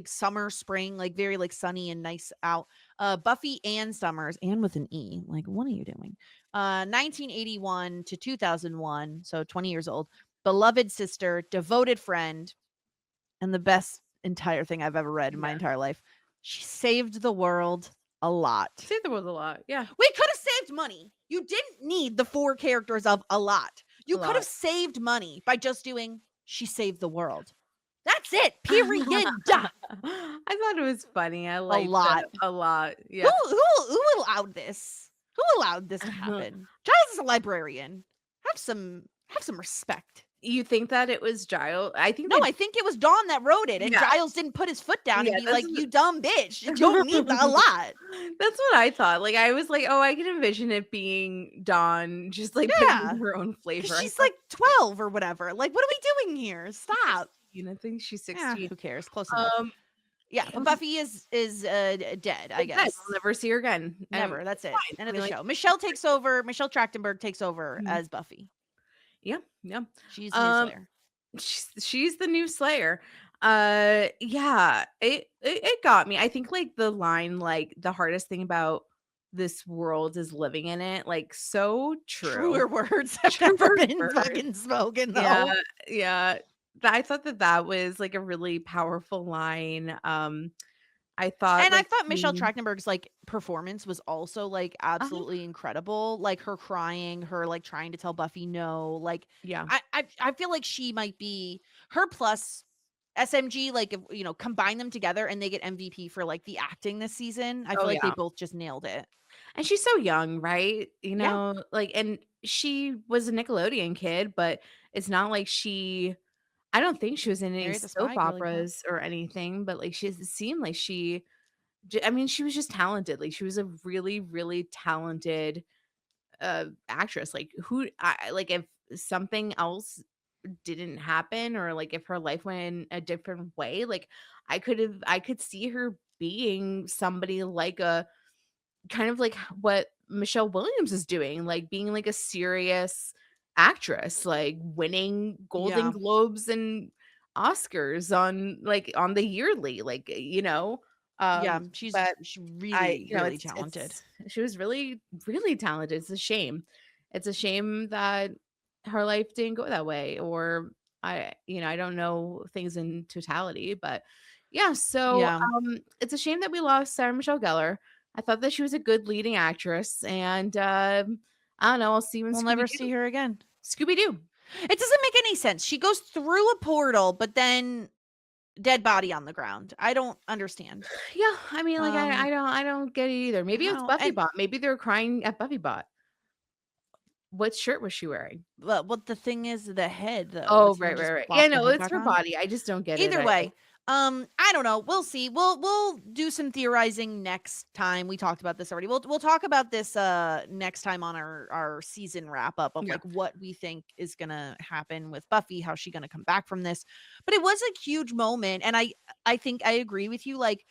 summer, spring, like very like sunny and nice out. Buffy Ann Summers, and with an E. Like, what are you doing? 1981 to 2001, so 20 years old. Beloved sister, devoted friend, and the best entire thing I've ever read in my entire life. She saved the world a lot. Saved the world a lot. Yeah. We could have saved money. You didn't need the 4 characters of a lot. You could have saved money by just doing she saved the world. That's it. Period. I thought it was funny. I liked it a lot. Yeah. Who allowed this? Who allowed this to happen? Giles is a librarian. Have some respect. You think that it was Giles? I think I think it was Dawn that wrote it, and Giles didn't put his foot down and be like, "You dumb bitch! You don't need a lot." That's what I thought. Like, I was like, "Oh, I can envision it being Dawn, just like putting her own flavor." She's like 12 or whatever. Like, what are we doing here? Stop. I think she's 16. Who cares? Close enough. Yeah, but Buffy is dead, I guess. We'll never see her again. Never. That's it. End of the show. Michelle takes over. Michelle Trachtenberg takes over as Buffy. Yeah. She's the new Slayer. She's the new Slayer. Yeah, it got me. I think like the line, like, the hardest thing about this world is living in it, like, so true. Truer words have never been fucking spoken, though. Yeah. I thought that was like a really powerful line. I thought Michelle Trachtenberg's like performance was also like absolutely incredible. Like her crying, her like trying to tell Buffy no. Like, I feel like she might be her plus SMG. Like, if, combine them together and they get MVP for like the acting this season. I feel like they both just nailed it. And she's so young, right? Like, and she was a Nickelodeon kid, but it's not like I don't think she was in any soap operas or anything, but like it seemed like she was just talented. Like, she was a really, really talented actress. Like, if something else didn't happen, or like if her life went in a different way, like I could see her being somebody like a kind of like what Michelle Williams is doing, like being like a serious actress, like winning Golden Globes and Oscars on the yearly, like, She's really talented. She was really, really talented. It's a shame that her life didn't go that way, or I don't know things in totality, but it's a shame that we lost Sarah Michelle Gellar. I thought that she was a good leading actress, and I don't know. I'll see when we'll never see her again. Scooby-Doo. It doesn't make any sense. She goes through a portal, but then dead body on the ground. I don't understand. Yeah, I mean, like, I don't get it either. Maybe it's Buffy Bot. Maybe they're crying at Buffy Bot. What shirt was she wearing? But what the thing is, the head though. Oh, Does someone right, just right, right. Yeah, plop the no, head it's back her on? body. I just don't get it. Either way, I don't know. We'll see. We'll do some theorizing next time. We talked about this already. We'll talk about this next time on our season wrap up of Yeah. like what we think is gonna happen with Buffy, how's she gonna come back from this. But it was a huge moment, and I think I agree with you. Like,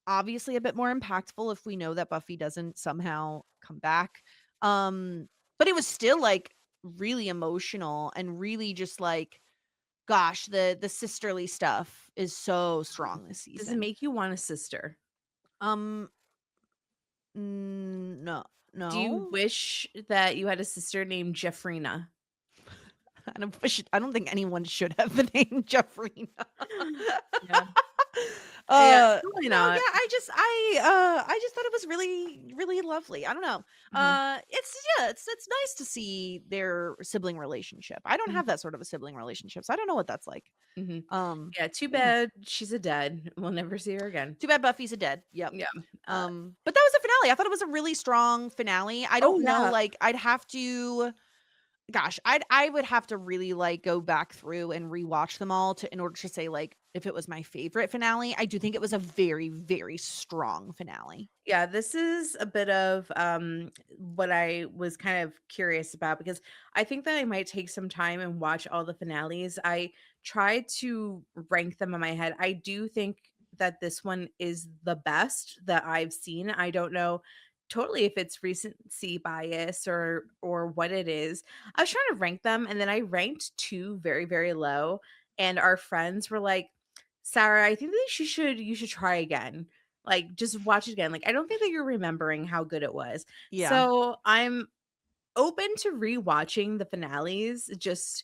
obviously a bit more impactful if we know that Buffy doesn't somehow come back. But it was still like really emotional and really just like, gosh, the sisterly stuff is so strong this Does it season. make you want a sister? Um, no, Do you no. wish that you had a sister named Jeffrina? I don't think anyone should have the name Jeffrey. Yeah. Yeah, probably No, not. yeah, I just thought it was really, really lovely. I don't know. Mhm, It's nice to see their sibling relationship. I don't mhm, have that sort of a sibling relationship, so I don't know what that's like. mhm. Um, Yeah, too but yeah. bad she's a dead. We'll never see her again. Too bad Buffy's a dead. Yep. Yeah. Uh, But that was a finale. I thought it was a really strong finale. I oh, don't know, yeah. like, I'd have to gosh, I would have to really, like, go back through and rewatch them all to in order to say, like, if it was my favorite finale. I do think it was a very, very strong finale. Yeah, this is a bit of what I was kind of curious about because I think that I might take some time and watch all the finales. I tried to rank them in my head. I do think that this one is the best that I've seen. I don't know totally if it's recency bias or what it is. I was trying to rank them and then I ranked two very, very low. And our friends were like, Sarah, I think that you should try again, like, just watch it again. Like, I don't think that you're remembering how good it was. Yeah. So, I'm open to rewatching the finales. Just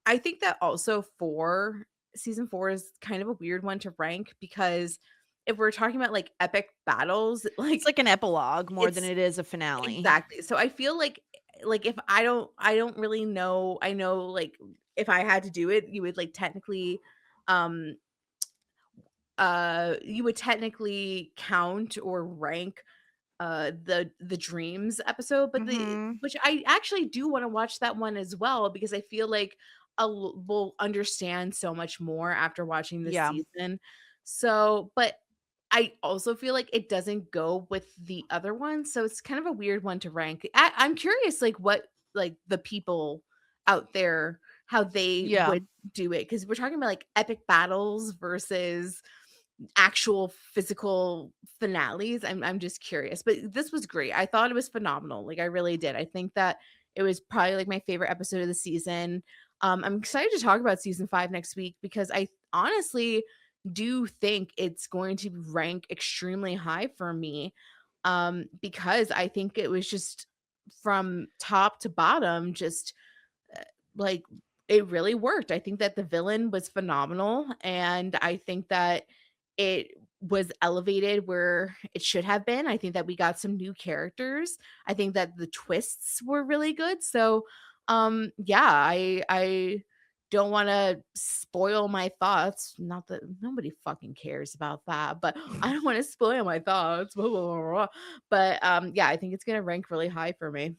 I think that also for season 4 is kind of a weird one to rank because if we're talking about, like, epic battles, It's like, like an epilogue more than it's it is a finale. exactly. So, I feel like, if I don't really know I know, like, if I had to do it, you would, like, technically, um you would technically count or rank the dreams episode, but the Mhm. which I actually do want to watch that one as well because I feel like we'll understand so much more after watching this Yeah. season. So, but I also feel like it doesn't go with the other one, so it's kind of a weird one to rank. I'm curious, like what like the people out there how they Yeah. would do it because we're talking about like epic battles versus actual physical finales. I'm just curious, but this was great. I thought it was phenomenal. Like I really did. I think that it was probably like my favorite episode of the season. I'm excited to talk about season 5 next week because I honestly do think it's going to rank extremely high for me. Because I think it was just from top to bottom, just like it really worked. I think that the villain was phenomenal, and I think that it was elevated where it should have been. I think that we got some new characters. I think that the twists were really good. So, yeah, I don't want to spoil my thoughts. Not that nobody fucking cares about that, but I don't want to spoil my thoughts. Blah, blah, blah, blah. But yeah, I think it's gonna rank really high for me.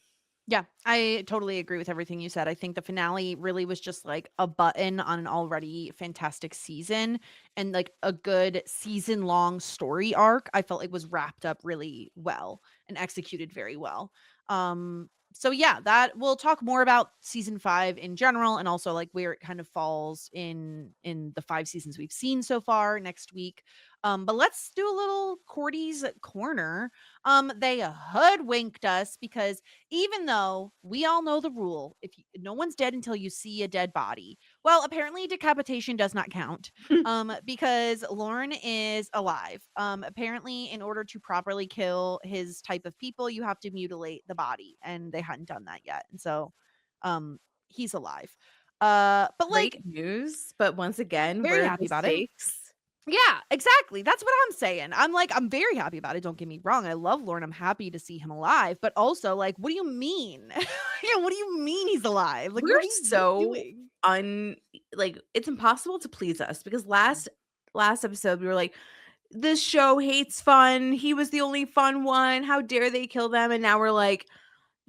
Yeah, I totally agree with everything you said. I think the finale really was just like a button on an already fantastic season and like a good season long story arc. I felt like was wrapped up really well and executed very well. So yeah, that we'll talk more about season 5 in general and also like where it kind of falls in the 5 seasons we've seen so far next week. But let's do a little Cordy's corner. They hoodwinked us because even though we all know the rule, if no one's dead until you see a dead body. Well, apparently decapitation does not count. Because Lauren is alive. Apparently, in order to properly kill his type of people, you have to mutilate the body, and they hadn't done that yet. And so, he's alive. But like, Great news, but once again, very where are happy the about it. stakes? Yeah, exactly. That's what I'm saying. I'm like, I'm very happy about it. Don't get me wrong. I love Lauren. I'm happy to see him alive. But also, like, what do you mean? Yeah, what do you mean he's alive? Like, We're what are you so doing? like it's impossible to please us because last episode we were like, this show hates fun. He was the only fun one. How dare they kill them? And now we're like,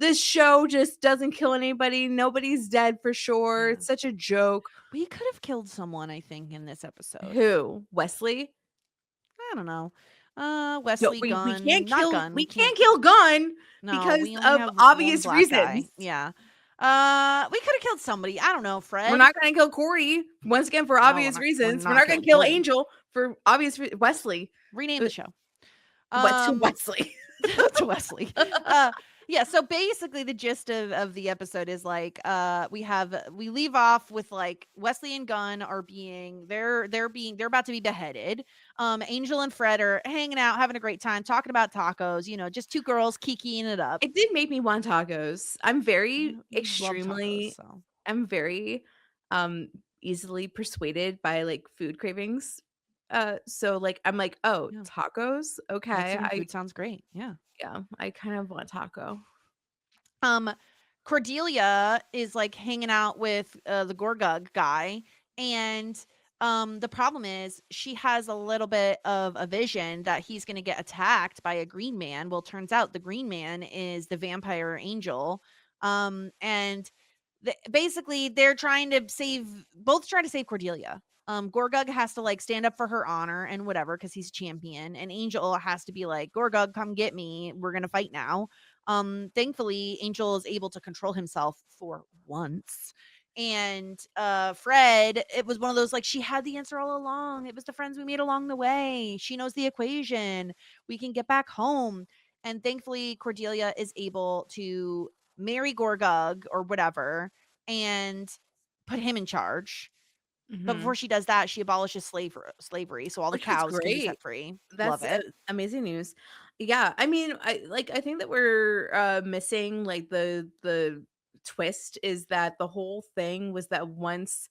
This show just doesn't kill anybody. Nobody's dead for sure. Yeah. It's such a joke. We could have killed someone, I think, in this episode. Who? Wesley? I don't know. No, Wesley we Gunn. can't Not kill. Gunn. We can't kill Gunn No, because we only of have one obvious black guy. reasons. Yeah. We could have killed somebody. I don't know, Fred. We're not going to kill Corey once again for obvious reasons. We're not going to kill Angel for obvious reasons. Wesley. Rename the show. What's to Wesley? To Wesley. Yeah, so basically the gist of the episode is like we leave off with like Wesley and Gunn are they're about to be beheaded. Angel and Fred are hanging out, having a great time, talking about tacos, just two girls kikiing it up. It did make me want tacos. I'm very tacos, so. I'm very easily persuaded by like food cravings. So like I'm like, oh, Yeah. tacos? Okay. Food sounds great. Yeah. Yeah, I kind of want taco. Cordelia is like hanging out with the Gorgug guy, and the problem is she has a little bit of a vision that he's going to get attacked by a green man. Well, turns out the green man is the vampire angel, and basically they're trying to save Cordelia. Gorgug has to like stand up for her honor and whatever because he's champion, and Angel has to be like, Gorgug, come get me, we're gonna fight now. Thankfully Angel is able to control himself for once, and Fred, it was one of those like she had the answer all along. It was the friends we made along the way. She knows the equation. We can get back home. And thankfully Cordelia is able to marry Gorgug or whatever and put him in charge. But before she does that, she abolishes slavery, so all the cows can be set free. That's Love it. Amazing news. Yeah, I mean, I think that we're missing like the twist is that the whole thing was that once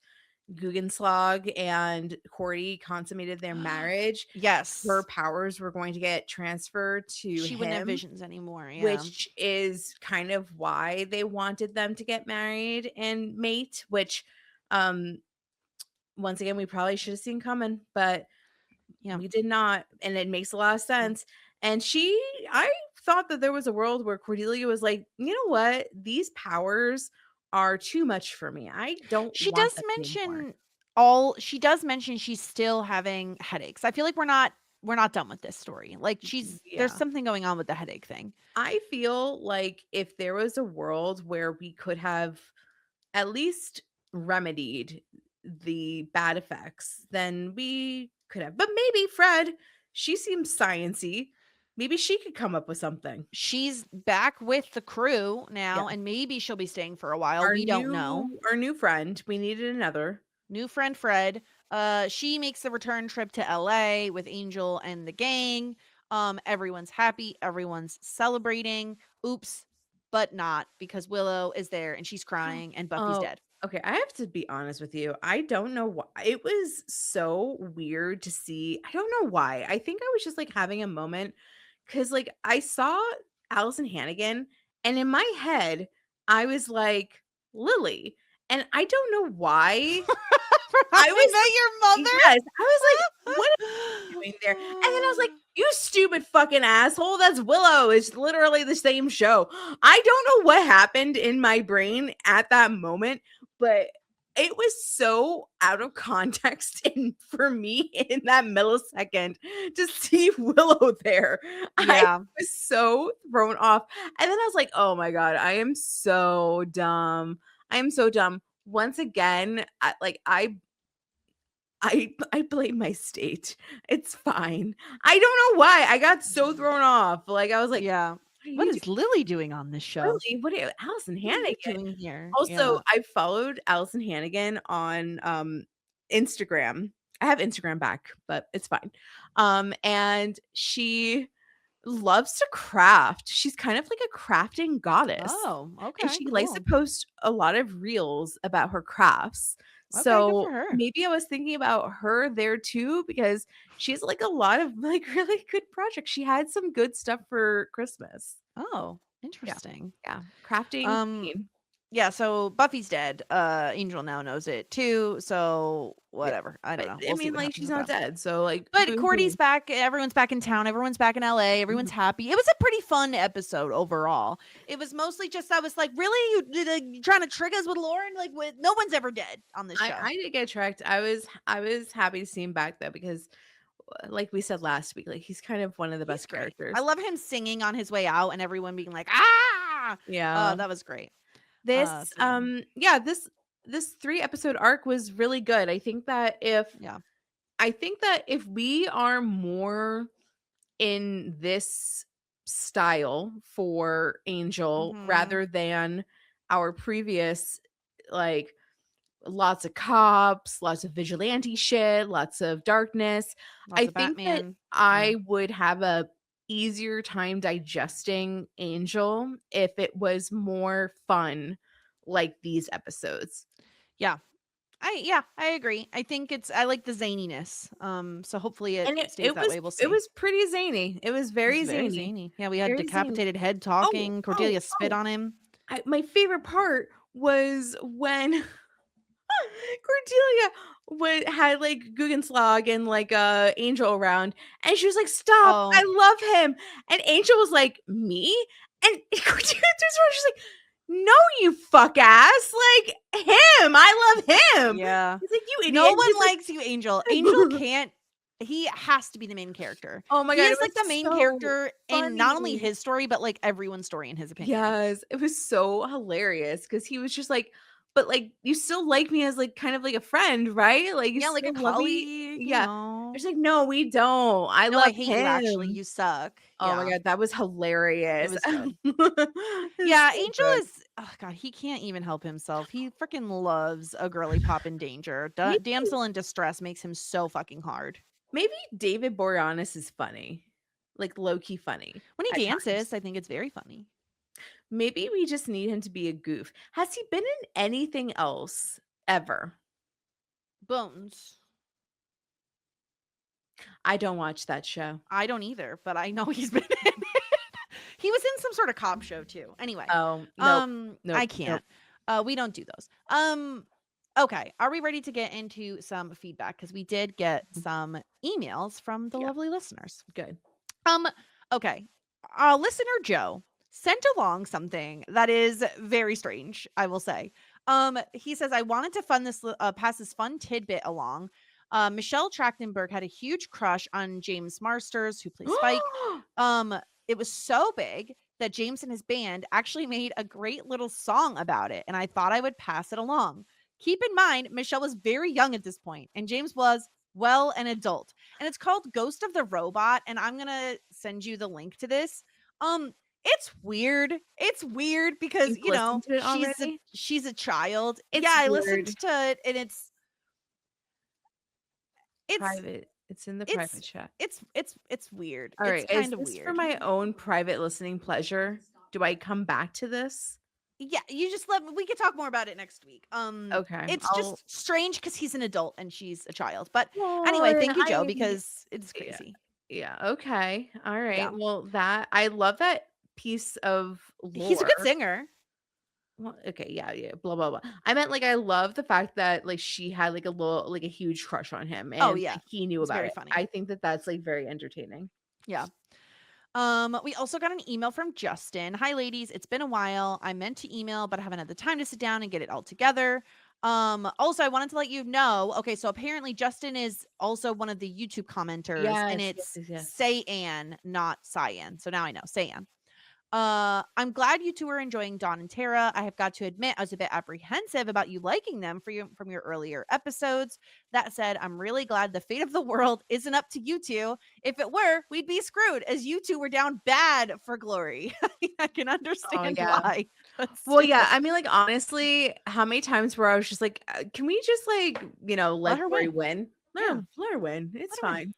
Guggenslag and Cordy consummated their marriage, Yes, her powers were going to get transferred to she wouldn't have him, visions anymore. Yeah. which is kind of why they wanted them to get married and mate, which once again we probably should have seen coming, but Yeah. we did not, and it makes a lot of sense. And I thought that there was a world where Cordelia was like, you know what, these powers are too much for me. I don't. She want does them mention anymore. she does mention she's still having headaches. I feel like we're not done with this story. Like there's something going on with the headache thing. I feel like if there was a world where we could have at least remedied the bad effects, then we could have. But maybe Fred, she seems science-y. Maybe she could come up with something. She's back with the crew now, and maybe she'll be staying for a while. We don't know. Our new friend. We needed another. New friend Fred. She makes the return trip to LA with Angel and the gang. Everyone's happy. Everyone's celebrating. Oops, but not, because Willow is there and she's crying and Buffy's dead. Okay, I have to be honest with you. I don't know why. It was so weird to see. I don't know why. I think I was just like having a moment because like I saw Allison Hannigan and in my head I was like Lily. And I don't know why. I was your mother? Yes. I was like, what are you doing there? And then I was like, you stupid fucking asshole. That's Willow. It's literally the same show. I don't know what happened in my brain at that moment, but it was so out of context and for me in that millisecond to see Willow there. Yeah. I was so thrown off. And then I was like, oh my God, I am so dumb. I am so dumb. Once again, I blame my state. It's fine. I don't know why. I got so thrown off. Like I was like, yeah. What is Lily doing on this show? Lily, what are Allison Hannigan doing here? Also, I followed Allison Hannigan on Instagram. I have Instagram back, but it's fine. And she loves to craft. She's kind of like a crafting goddess. Oh, okay. And she likes to post a lot of reels about her crafts. Okay, so good for her. maybe I was thinking about her there too, because she's like a lot of like really good projects. She had some good stuff for Christmas. Oh, interesting. Yeah. Crafting. queen. yeah, so Buffy's dead. Angel now knows it too. So Yeah. whatever. I don't But know. I We'll see mean, what like, happens she's with not that. dead. So, like, But Cordy's boo-hoo. back. Everyone's back in town. Everyone's back in LA. Everyone's happy. It was a pretty fun episode overall. It was mostly just I was like, really, you trying to trick us with Lauren? Like, no one's ever dead on this show. I did get tricked. I was happy to see him back though because, like we said last week, like he's kind of one of the He's best great. characters. I love him singing on his way out and everyone being like, ah. Yeah. That was great. This So yeah. this 3-episode arc was really good. Yeah. I think that if we are more in this style for Angel Mhm. rather than our previous, like, lots of cops, lots of vigilante shit, lots of darkness, Lots I of think that Batman. I would have a easier time digesting Angel if it was more fun like these episodes. Yeah. I agree. I think I like the zaniness. So hopefully it And it, stays it that was way. We'll it see. was pretty zany. It was It was very very zany. zany. Yeah, we had Very zany. decapitated head Oh, talking. oh, Cordelia spit oh. on him. My favorite part was when Cordelia had like Guggenslag and like Angel around, and she was like, "Stop! Oh, I love him." And Angel was like, "Me?" And Cordelia turns around, she's like, "No, you fuck ass! Like him! I love him." yeah. He's like, "You idiot!" No And one he's like, likes you, Angel. Angel can't. He has to be the main character. "Oh my He god, it is like was the main so character in not only funny." his story, but like everyone's story in his opinion. Yes, it was so hilarious because he was just like, "But, like, you still like me as, like, kind of like a friend, right? Like, you Yeah, like a still love me?" colleague, Yeah. She's like, "No, we don't. I No, I love hate you actually. him." You suck. Oh my Yeah, god, that was it hilarious. was good. It's Yeah, so Angel good. is oh god, he can't even help himself. He freaking loves a girly pop in danger. Maybe Damsel in distress makes him so fucking hard. maybe David Boreanaz is funny, like, low-key funny When he at times. dances, I think it's very funny. Maybe we just need him to be a goof. Has he been in anything else ever? Bones. I don't watch that show. I don't either, but I know he's been in it. He was in some sort of cop show too. Anyway, Oh, nope. Nope, I nope. can't. We don't do those. Okay, are we ready to get into some feedback? Because we did get some emails from the Yeah. lovely listeners. Good. Okay. Listener Joe sent along something that is very strange, I will say. He says, I wanted to pass this fun tidbit along. Michelle Trachtenberg had a huge crush on James Marsters, who plays Spike. It was so big that James and his band actually made a great little song about it, and I thought I would pass it along. Keep in mind, Michelle was very young at this point, and James was, well, an adult. And it's called Ghost of the Robot, and I'm gonna send you the link to this. It's weird. It's weird because You've listened to it already? she's a child. It's Yeah, I weird. listened to it, and it's Private. It's in the it's private chat. it's weird. All right. It's kind Is of this weird. for my own private listening pleasure? Do I come back to this? Yeah, you just we could talk more about it next week. Okay. It's just strange because he's an adult and she's a child. But Well, anyway, thank you, Joe, I because it's yeah. crazy. Yeah. Okay. All right. Yeah. Well, I love that piece of lore. He's a good singer. Well, okay, yeah, blah blah blah. I meant, like, I love the fact that, like, she had like a huge crush on him, and Oh, yeah. like, he knew It's about very it. funny. I think that that's like very entertaining. Yeah. We also got an email from Justin. Hi, ladies. It's been a while. I meant to email, but I haven't had the time to sit down and get it all together. Also, I wanted to let you know. Okay, so apparently Justin is also one of the YouTube commenters, and it's Say Ann, not Cyan. So now I know. Say Ann. I'm glad you two are enjoying Dawn and Tara. I have got to admit, I was a bit apprehensive about you liking them from your earlier episodes. That said, I'm really glad the fate of the world isn't up to you two. If it were, we'd be screwed, as you two were down bad for Glory. I can understand why. Well, yeah, I mean, like, honestly, how many times where I was just like, can we just, like, let her Glory win? Let Yeah. her win. It's fine.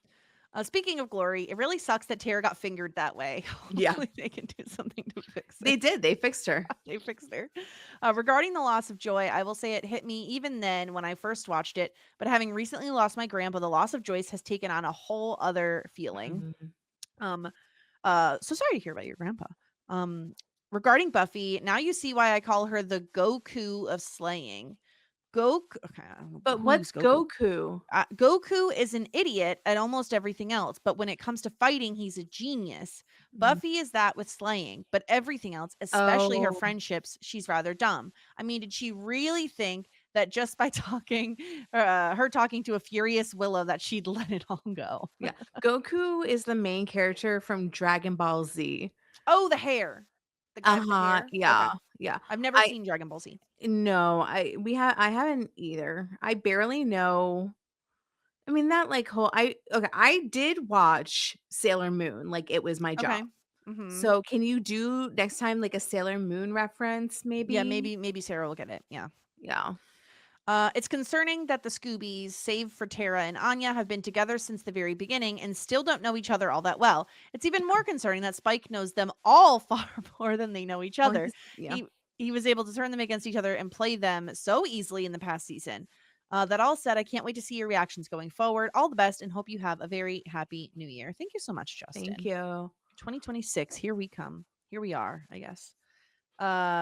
Speaking of Glory, it really sucks that Tara got fingered that way. Yeah. Hopefully they can do something to fix it. They did. They fixed her. They fixed her. Regarding the loss of Joy, I will say it hit me even then when I first watched it. But having recently lost my grandpa, the loss of Joyce has taken on a whole other feeling. Mhm. So sorry to hear about your grandpa. regarding Buffy, now you see why I call her the Goku of slaying. Goku. Okay, But who's what's Goku? Goku? Goku is an idiot at almost everything else, but when it comes to fighting, he's a genius. Buffy is that with slaying, but everything else, especially her Oh, friendships, she's rather dumb. I mean, did she really think that just by talking, her talking to a furious Willow, that she'd let it all go? yeah. Goku is the main character from Dragon Ball Z. Oh, the hair. The guy with the Uh-huh. hair? Okay. Yeah. Yeah. I've never I seen Dragon Ball Z. no, I haven't either. I barely know. I mean, that like whole I did watch Sailor Moon, like it was my job. Okay. Mm-hmm. So can you do next time like a Sailor Moon reference, Yeah, maybe? maybe Sarah will get it. Yeah. Yeah. It's concerning that the Scoobies, save for Tara and Anya, have been together since the very beginning and still don't know each other all that well. It's even more concerning that Spike knows them all far more than they know each Well, other. yeah. He was able to turn them against each other and play them so easily in the past season. That all said, I can't wait to see your reactions going forward. All the best and hope you have a very happy new year. Thank you so much, Justin. Thank you. 2026, here we come. Here we are, I guess.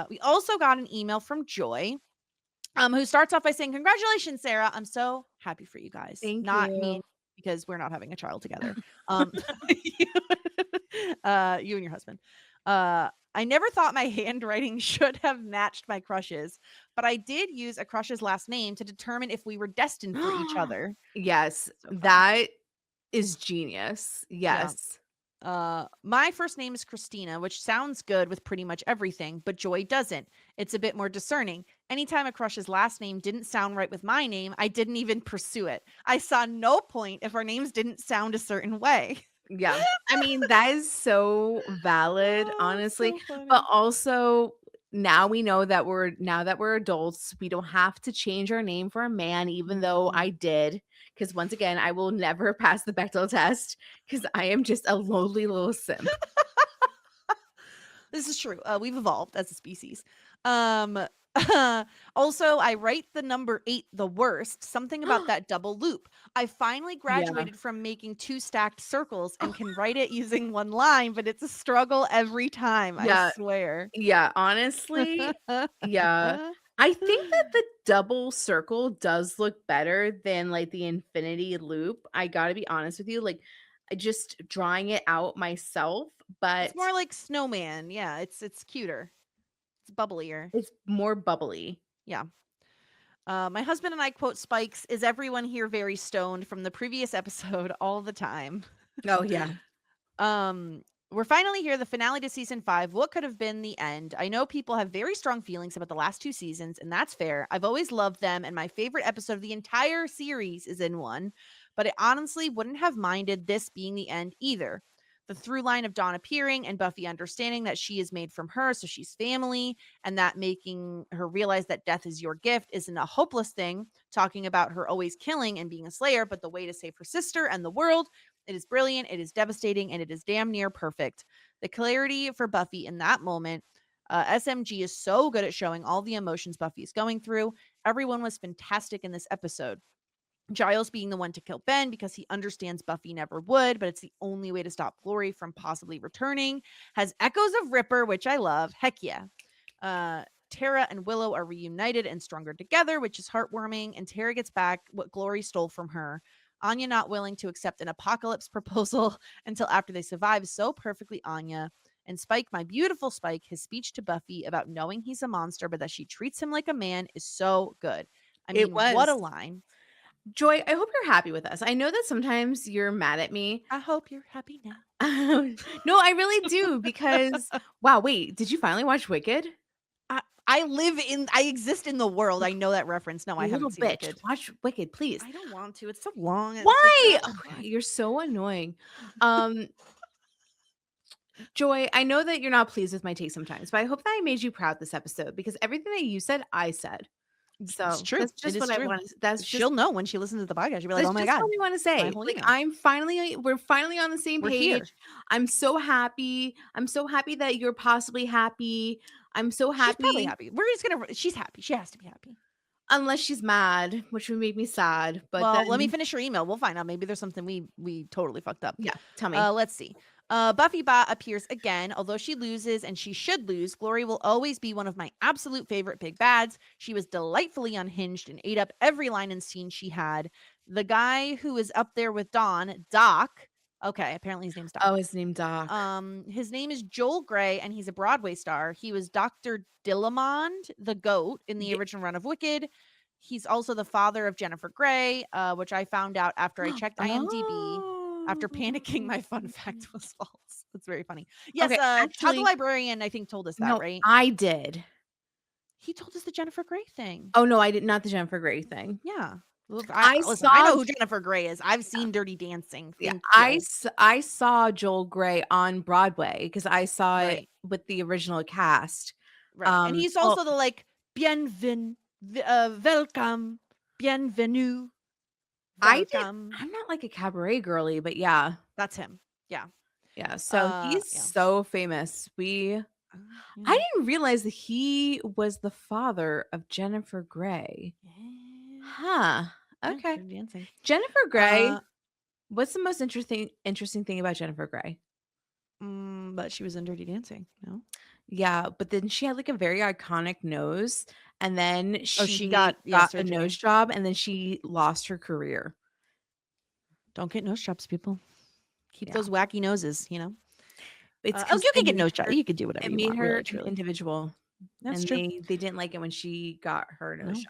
We also got an email from Joy, who starts off by saying, "Congratulations, Sarah. I'm so happy for you guys. Thank Not me, you. because we're not having a child together. You, you and your husband. I never thought my handwriting should have matched my crush's, but I did use a crush's last name to determine if we were destined for each other." Yes, So fun. that is genius. Yeah. Yes. My first name is Christina, which sounds good with pretty much everything, but Joy doesn't. It's a bit more discerning. Anytime a crush's last name didn't sound right with my name, I didn't even pursue it. I saw no point if our names didn't sound a certain way. Yeah. I mean, that is so valid, Oh, honestly. so funny. But also now we know that we're adults, we don't have to change our name for a man, even though No. I did. Because once again, I will never pass the Bechdel test because I am just a lowly little simp. This is true. We've evolved as a species. Also, I write the number 8 the worst. Something about that double loop. I finally graduated from making 2 stacked circles and can write it using 1 line, but it's a struggle every time, Yeah. I swear. Yeah, honestly, yeah. I think that the double circle does look better than like the infinity loop. I gotta be honest with you, like just drawing it out myself, but It's more like snowman. Yeah, it's cuter. It's bubblier. it's more bubbly. Yeah. My husband and I quote Spike's "Is everyone here very stoned?" from the previous episode all the time. Oh yeah. We're finally here, the finale to season 5. What could have been the end? I know people have very strong feelings about the last 2 seasons, and that's fair. I've always loved them, and my favorite episode of the entire series is in one, but I honestly wouldn't have minded this being the end either. The through line of Dawn appearing and Buffy understanding that she is made from her, so she's family, and that making her realize that death is your gift isn't a hopeless thing, talking about her always killing and being a slayer, but the way to save her sister and the world. It is brilliant, it is devastating, and it is damn near perfect. The clarity for Buffy in that moment, SMG is so good at showing all the emotions Buffy is going through. Everyone was fantastic in this episode. Giles being the one to kill Ben because he understands Buffy never would, but it's the only way to stop Glory from possibly returning. Has echoes of Ripper, which I love. Heck yeah. Tara and Willow are reunited and stronger together, which is heartwarming, and Tara gets back what Glory stole from her. Anya not willing to accept an apocalypse proposal until after they survive so perfectly Anya. And Spike, my beautiful Spike, his speech to Buffy about knowing he's a monster but that she treats him like a man is so good. I mean, It was. what a line. Joy, I hope you're happy with us. I know that sometimes you're mad at me. I hope you're happy now. No, I really do because wow, wait, did you finally watch Wicked? I exist in the world. I know that reference. No, I You little haven't seen bitch. Wicked. Watch Wicked, please. I don't want to. It's so long. and it's Why? like, Oh, you're so annoying. Joy, I know that you're not pleased with my take sometimes, but I hope that I made you proud this episode because everything that you said, I said. So it's true. that's just It is what true. I want to. That's She'll just know when she listens to the podcast. She'll be like, that's "Oh my just god, what we want to say. whole Like email. we're finally on the same We're page. here." I'm so happy. I'm so happy that you're possibly happy. I'm so She's probably happy. happy. We're just gonna. She's happy. She has to be happy. Unless she's mad, which would make me sad. But Well, then, let me finish your email. We'll find out. Maybe there's something we totally fucked up. yeah, tell me. Let's see. Buffy Bot appears again. Although she loses, and she should lose, Glory will always be one of my absolute favorite big bads. She was delightfully unhinged and ate up every line and scene she had. The guy who is up there with Dawn, Doc. Okay, apparently his name's Doc. Oh, his name Doc. His name is Joel Grey, and he's a Broadway star. He was Dr. Dillamond, the goat, in the original run of Wicked. He's also the father of Jennifer Grey, which I found out after I checked IMDb. After panicking, my fun fact was false. That's very funny. Yes, Okay, Todd the actually- librarian, I think, told us that, No, right? I did. He told us the Jennifer Grey thing. Oh no, I did not the Jennifer Grey thing. Yeah. Listen, I I know saw- who Jennifer Grey is. I've seen Dirty Dancing. Yeah, Thank you. I saw Joel Grey on Broadway because I saw Right. it with the original cast. Right. And he's also the like bienvenue, welcome, bienvenue. Welcome. I'm not like a cabaret girly, but yeah, That's him. yeah. So he's yeah. so famous. I didn't realize that he was the father of Jennifer Grey. Huh. Okay. Dirty Dancing. Jennifer Grey. What's the most interesting thing about Jennifer Grey? But she was in Dirty Dancing. No. Yeah, but then she had like a very iconic nose, and then she got a surgery. nose job, and then she lost her career. Don't get nose jobs, people. Keep Yeah. those wacky noses, you know. It's 'cause you they can get made nose jobs. her- You can do whatever It you made want. her Really, an truly. individual. That's and true. they didn't like it when she got her nose No.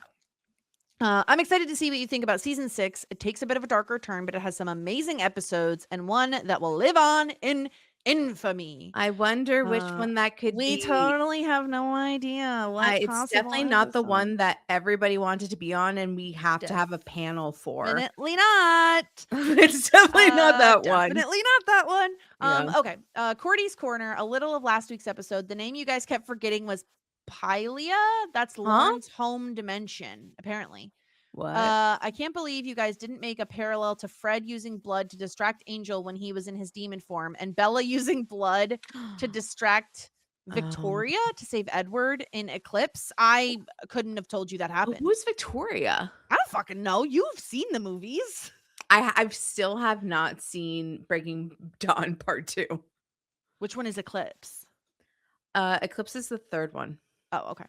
job. I'm excited to see what you think about season 6. It takes a bit of a darker turn, but it has some amazing episodes and one that will live on in infamy. I wonder which Uh, one that could We be. totally have no idea what It's possible definitely not the episode. one that everybody wanted to be on, and we have to have a panel for. Definitely not. It's definitely not that one. Definitely not that one. Yeah. Okay. Cordy's Corner, a little of last week's episode. The name you guys kept forgetting was Pylia. That's Lauren's home dimension, apparently. What? I can't believe you guys didn't make a parallel to Fred using blood to distract Angel when he was in his demon form, and Bella using blood to distract Victoria to save Edward in Eclipse. I couldn't have told you that happened. Who's Victoria? I don't fucking know. You've seen the movies. I still have not seen Breaking Dawn Part 2. Which one is Eclipse? Eclipse is the third one. Oh, okay.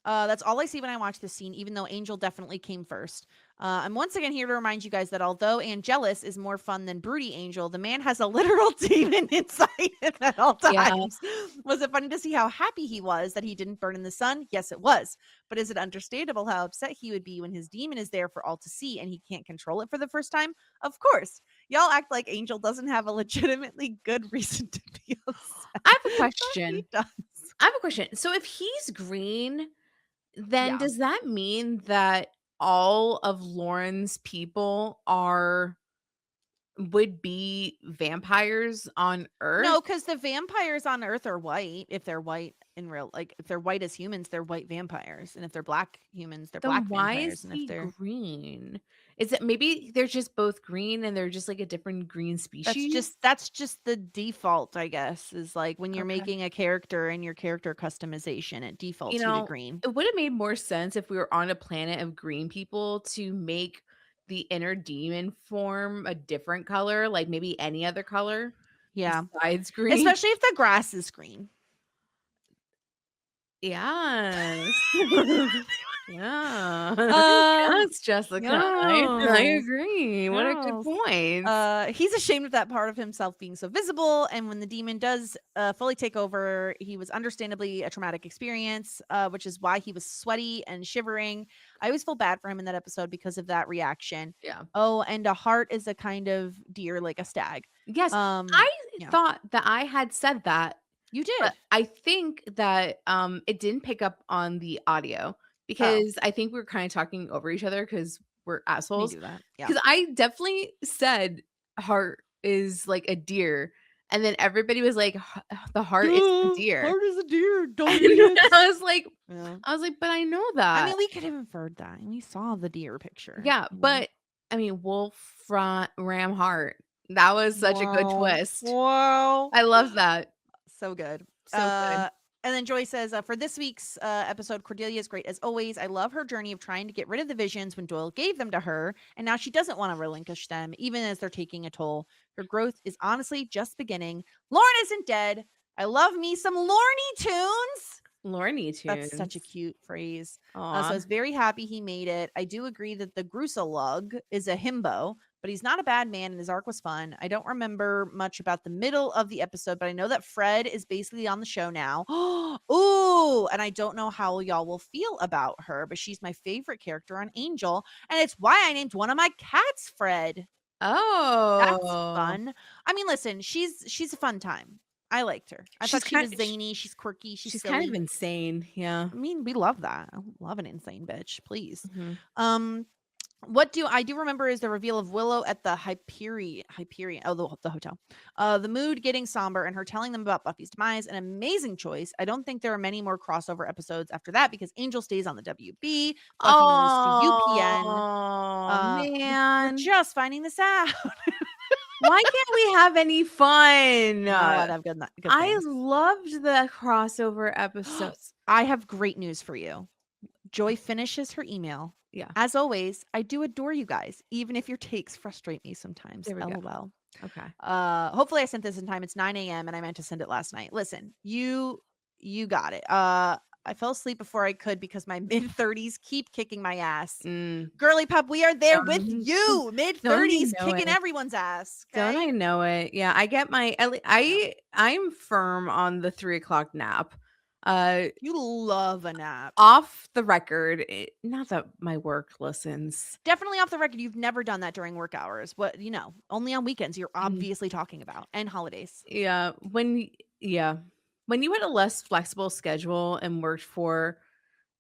That's all I see when I watch this scene, even though Angel definitely came first. I'm once again here to remind you guys that although Angelus is more fun than Broody Angel, the man has a literal demon inside him at all times. Yeah. Was it funny to see how happy he was that he didn't burn in the sun? Yes, it was. But is it understandable how upset he would be when his demon is there for all to see and he can't control it for the first time? Of course. Y'all act like Angel doesn't have a legitimately good reason to be upset. I have a But question. he does. I have a question. So if he's green, then Yeah. does that mean that all of Lauren's people would be vampires on Earth? No, because the vampires on Earth are white. If they're white in real, like if they're white as humans, they're white vampires, and if they're black humans, they're Then black why vampires. is And he if they're green? Is it maybe they're just both green and they're just like a different green species? that's just the default, I guess. Is like when you're Okay. making a character and your character customization, it defaults you to know, green. It would have made more sense if we were on a planet of green people to make the inner demon form a different color, like maybe any other color Yeah, besides green. especially if the grass is green. Yes. Yeah. Uh, Yes, Jessica. I yes. agree. What a good Yes. point. He's ashamed of that part of himself being so visible, and when the demon does fully take over, he was understandably a traumatic experience, which is why he was sweaty and shivering. I always feel bad for him in that episode because of that reaction. Yeah. Oh, and a hart is a kind of deer, like a stag. Yes. I yeah. thought that I had said that. You did. But I think that it didn't pick up on the audio because I think we were kind of talking over each other because we're Me assholes. do that. Yeah. Because I definitely said heart is like a deer, and then everybody was like, the heart is the deer. Heart is a deer. Don't And eat it. I was like, Yeah. but I know that. I mean, we could have inferred that, and we saw the deer picture. Yeah, you know? but I mean, wolf, ram, heart. That was such a good Wow. twist. Wow. I love that. So good. So good. And then Joy says, for this week's episode, Cordelia is great as always. I love her journey of trying to get rid of the visions when Doyle gave them to her, and now she doesn't want to relinquish them, even as they're taking a toll. Her growth is honestly just beginning. Lauren isn't dead. I love me some Lorny Tunes. Lorny Tunes. That's such a cute phrase. So Aw. I was very happy he made it. I do agree that the Grusalug is a himbo, but he's not a bad man and his arc was fun. I don't remember much about the middle of the episode, but I know that Fred is basically on the show now. Ooh, and I don't know how y'all will feel about her, but she's my favorite character on Angel, and it's why I named one of my cats Fred. Oh, That's fun. I mean, listen, she's a fun time. I liked her. I thought she was zany. She's quirky. She's silly. kind of insane. Yeah. I mean, we love that. I love an insane bitch, please. Mhm. What I do remember is the reveal of Willow at the Hyperion. Oh, the hotel. The mood getting somber and her telling them about Buffy's demise. An amazing choice. I don't think there are many more crossover episodes after that because Angel stays on the WB. Buffy moves to UPN. Oh, We're man. just finding this out. Why can't we have any fun? No, I'd have good I things. loved the crossover episodes. I have great news for you. Joy finishes her email. Yeah. As always, I do adore you guys, even if your takes frustrate me sometimes. There we go. LOL. Okay. Hopefully I sent this in time. It's 9 a.m. and I meant to send it last night. Listen, you got it. I fell asleep before I could because my mid-30s keep kicking my ass. Girly pup, we are there with you. Mid-30s kicking everyone's ass. Okay? Don't I know it? Yeah, I get my I'm firm on the 3:00 nap. You love a nap. Off the record, not that my work listens. Definitely off the record. You've never done that during work hours. What, only on weekends you're obviously talking about, and holidays. Yeah, when you had a less flexible schedule and worked for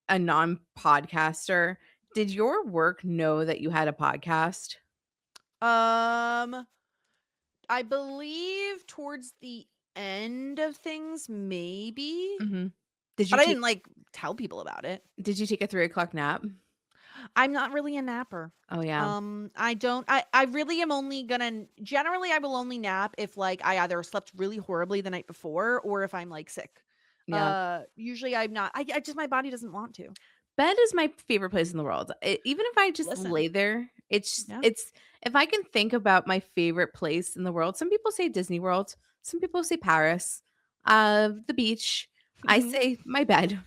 a non-podcaster, did your work know that you had a podcast? I believe towards the end of things, maybe. Did you? But I didn't tell people about it. Did you take a 3:00 nap? I'm not really a napper. Oh yeah. I don't. I really am only gonna. Generally, I will only nap if I either slept really horribly the night before or if I'm sick. Yeah. Usually I'm not. I just my body doesn't want to. Bed is my favorite place in the world. Even if I just lay there, it's if I can think about my favorite place in the world. Some people say Disney World. Some people say Paris. The beach. I say my bed.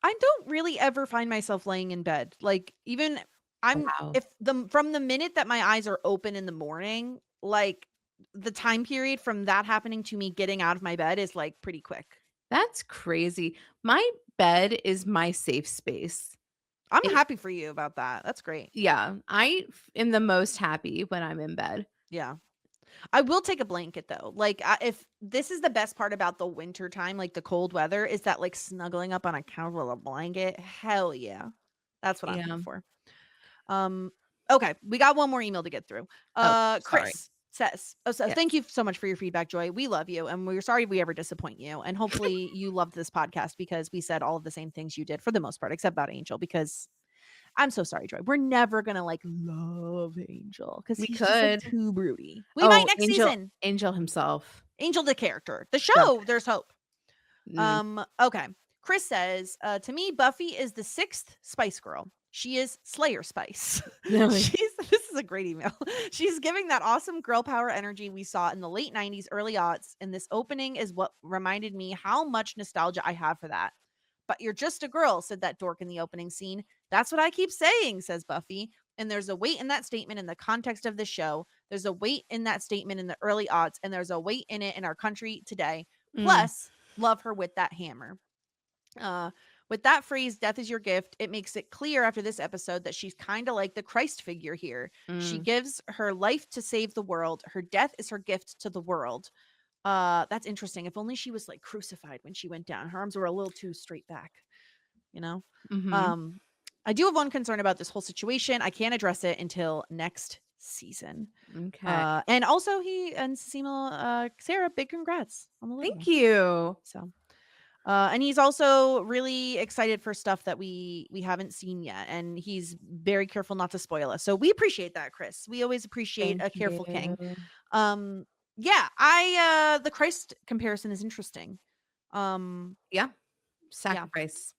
I don't really ever find myself laying in bed. Even from the minute that my eyes are open in the morning, the time period from that happening to me getting out of my bed is pretty quick. That's crazy. My bed is my safe space. I'm happy for you about that. That's great. Yeah, I am the most happy when I'm in bed. Yeah. I will take a blanket though. If this is the best part about the winter time, the cold weather, is that snuggling up on a couch with a blanket. Hell yeah. That's what I'm here for. Okay, we got one more email to get through. Chris says, thank you so much for your feedback, Joy. We love you and we're sorry we ever disappoint you. And hopefully you loved this podcast because we said all of the same things you did for the most part, except about Angel, because I'm so sorry, Joy. We're never gonna love Angel because he's just too broody. We might next season. Angel himself. Angel the character. The show, there's hope. Okay. Chris says, to me, Buffy is the 6th Spice Girl. She is Slayer Spice. This is a great email. She's giving that awesome girl power energy we saw in the late 90s, early aughts, and this opening is what reminded me how much nostalgia I have for that. But you're just a girl, said that dork in the opening scene. That's what I keep saying, says Buffy. And there's a weight in that statement in the context of the show. There's a weight in that statement in the early aughts, and there's a weight in it in our country today. Plus, love her with that hammer. With that phrase, death is your gift, it makes it clear after this episode that she's kind of like the Christ figure here. She gives her life to save the world. Her death is her gift to the world. That's interesting. If only she was crucified when she went down. Her arms were a little too straight back, I do have one concern about this whole situation. I can't address it until next season. Okay. And also he and Sarah, big congrats on the little Thank one. you. So and he's also really excited for stuff that we haven't seen yet, and he's very careful not to spoil us. So we appreciate that, Chris. We always appreciate a careful king. Yeah, the Christ comparison is interesting. Yeah. Sacrifice.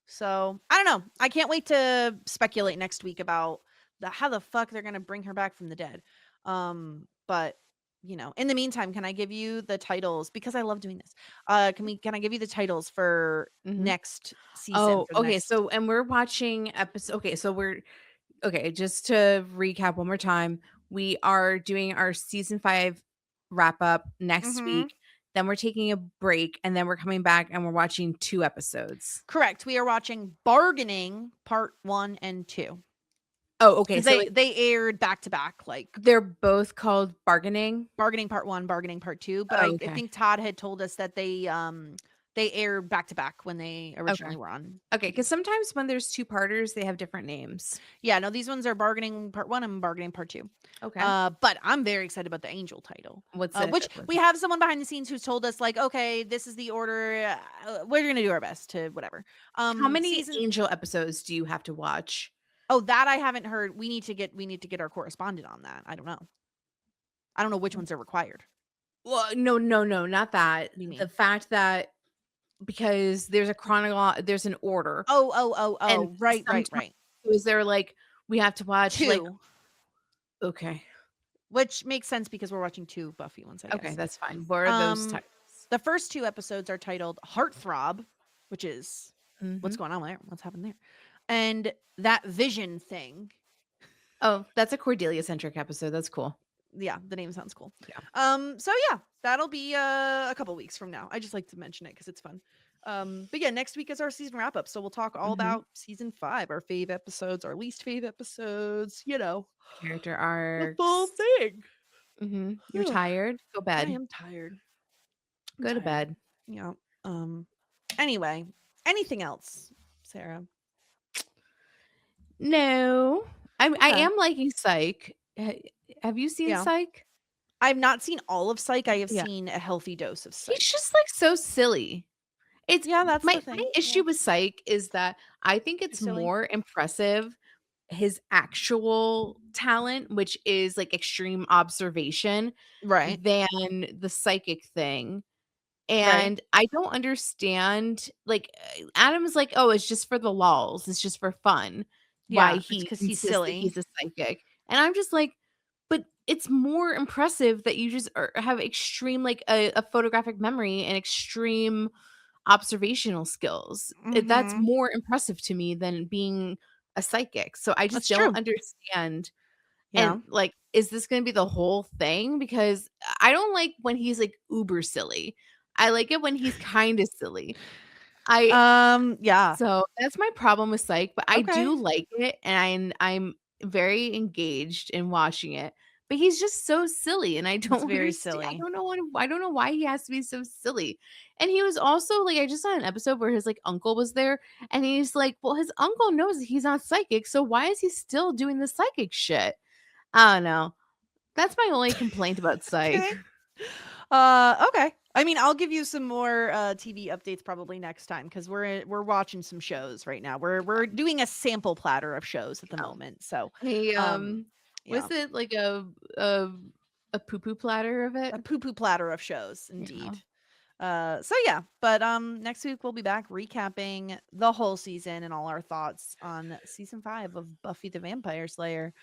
So I don't know. I can't wait to speculate next week about how the fuck they're gonna bring her back from the dead. But in the meantime, can I give you the titles, because I love doing this? Can I give you the titles for next season? Oh, for the okay. next- So, and we're watching episode. Okay, so just to recap one more time, we are doing our season 5 wrap up next week. Then we're taking a break, and then we're coming back and we're watching 2 episodes. Correct. We are watching Bargaining Part 1 and 2. Oh, okay. So they aired back to back, like they're both called Bargaining Part 1, Bargaining Part 2. But Oh, I okay. think Todd had told us that they aired back to back when they originally Okay. were on. Okay, because sometimes when there's 2-parters, they have different names. Yeah, no, these ones are Bargaining Part 1 and Bargaining Part 2. Okay. But I'm very excited about the Angel title. What's which we have someone behind the scenes who's told us, like, okay, this is the order. We're gonna do our best to whatever. How many Angel episodes do you have to watch? Oh, that I haven't heard. We need to get our correspondent on that. I don't know which ones are required. Well, no, not that. What do you mean? The fact that because there's there's an order. Oh, right. Is there like we have to watch 2? like okay. Which makes sense because we're watching 2 Buffy ones, I guess. Okay, that's fine. What are those titles? The first 2 episodes are titled Heartthrob, which is what's going on there? What's happened there? And That Vision Thing. Oh, that's a Cordelia-centric episode. That's cool. Yeah, the name sounds cool. Yeah. So yeah, that'll be a couple weeks from now. I just like to mention it because it's fun. But yeah, next week is our season wrap up. So we'll talk all about season 5, our fave episodes, our least fave episodes, Character arcs. the full thing. You're tired? Go bed. I am tired. Go to bed. Yeah. Anyway, anything else, Sarah? No. I am liking Psych. Have you seen Psych? I've not seen all of Psych. I have seen a healthy dose of Psych. He's just like so silly. That's my the thing. My issue with Psych is that I think it's more impressive his actual talent, which is like extreme observation, right, than the psychic thing. And I don't understand, like Adam's like, oh, it's just for the lulz, it's just for fun. Why because he's silly. He's a psychic. And I'm just like, but it's more impressive that you just have extreme, like a photographic memory and extreme observational skills. That's more impressive to me than being a psychic. So I just don't understand. And like, is this going to be the whole thing? Because I don't like when he's like uber silly. I like it when he's kind of silly. So that's my problem with Psych, but I do like it, and I'm very engaged in watching it. But he's just so silly, and I don't very understand. silly. I don't know why he has to be so silly. And he was also like, I just saw an episode where his like uncle was there, and he's like, well, his uncle knows he's not psychic, so why is he still doing the psychic shit? I don't know. That's my only complaint about Psych. Okay. I mean, I'll give you some more TV updates probably next time, because we're watching some shows right now. We're doing a sample platter of shows at the moment. So was it like a poo-poo platter of it? A poo-poo platter of shows, indeed. So yeah, but next week we'll be back recapping the whole season and all our thoughts on season 5 of Buffy the Vampire Slayer.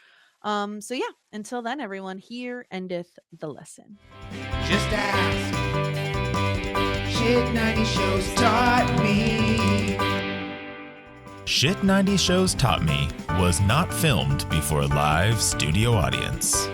So yeah, until then, everyone, here endeth the lesson. Just ask. Shit 90 shows taught me. Shit 90 Shows Taught Me was not filmed before a live studio audience.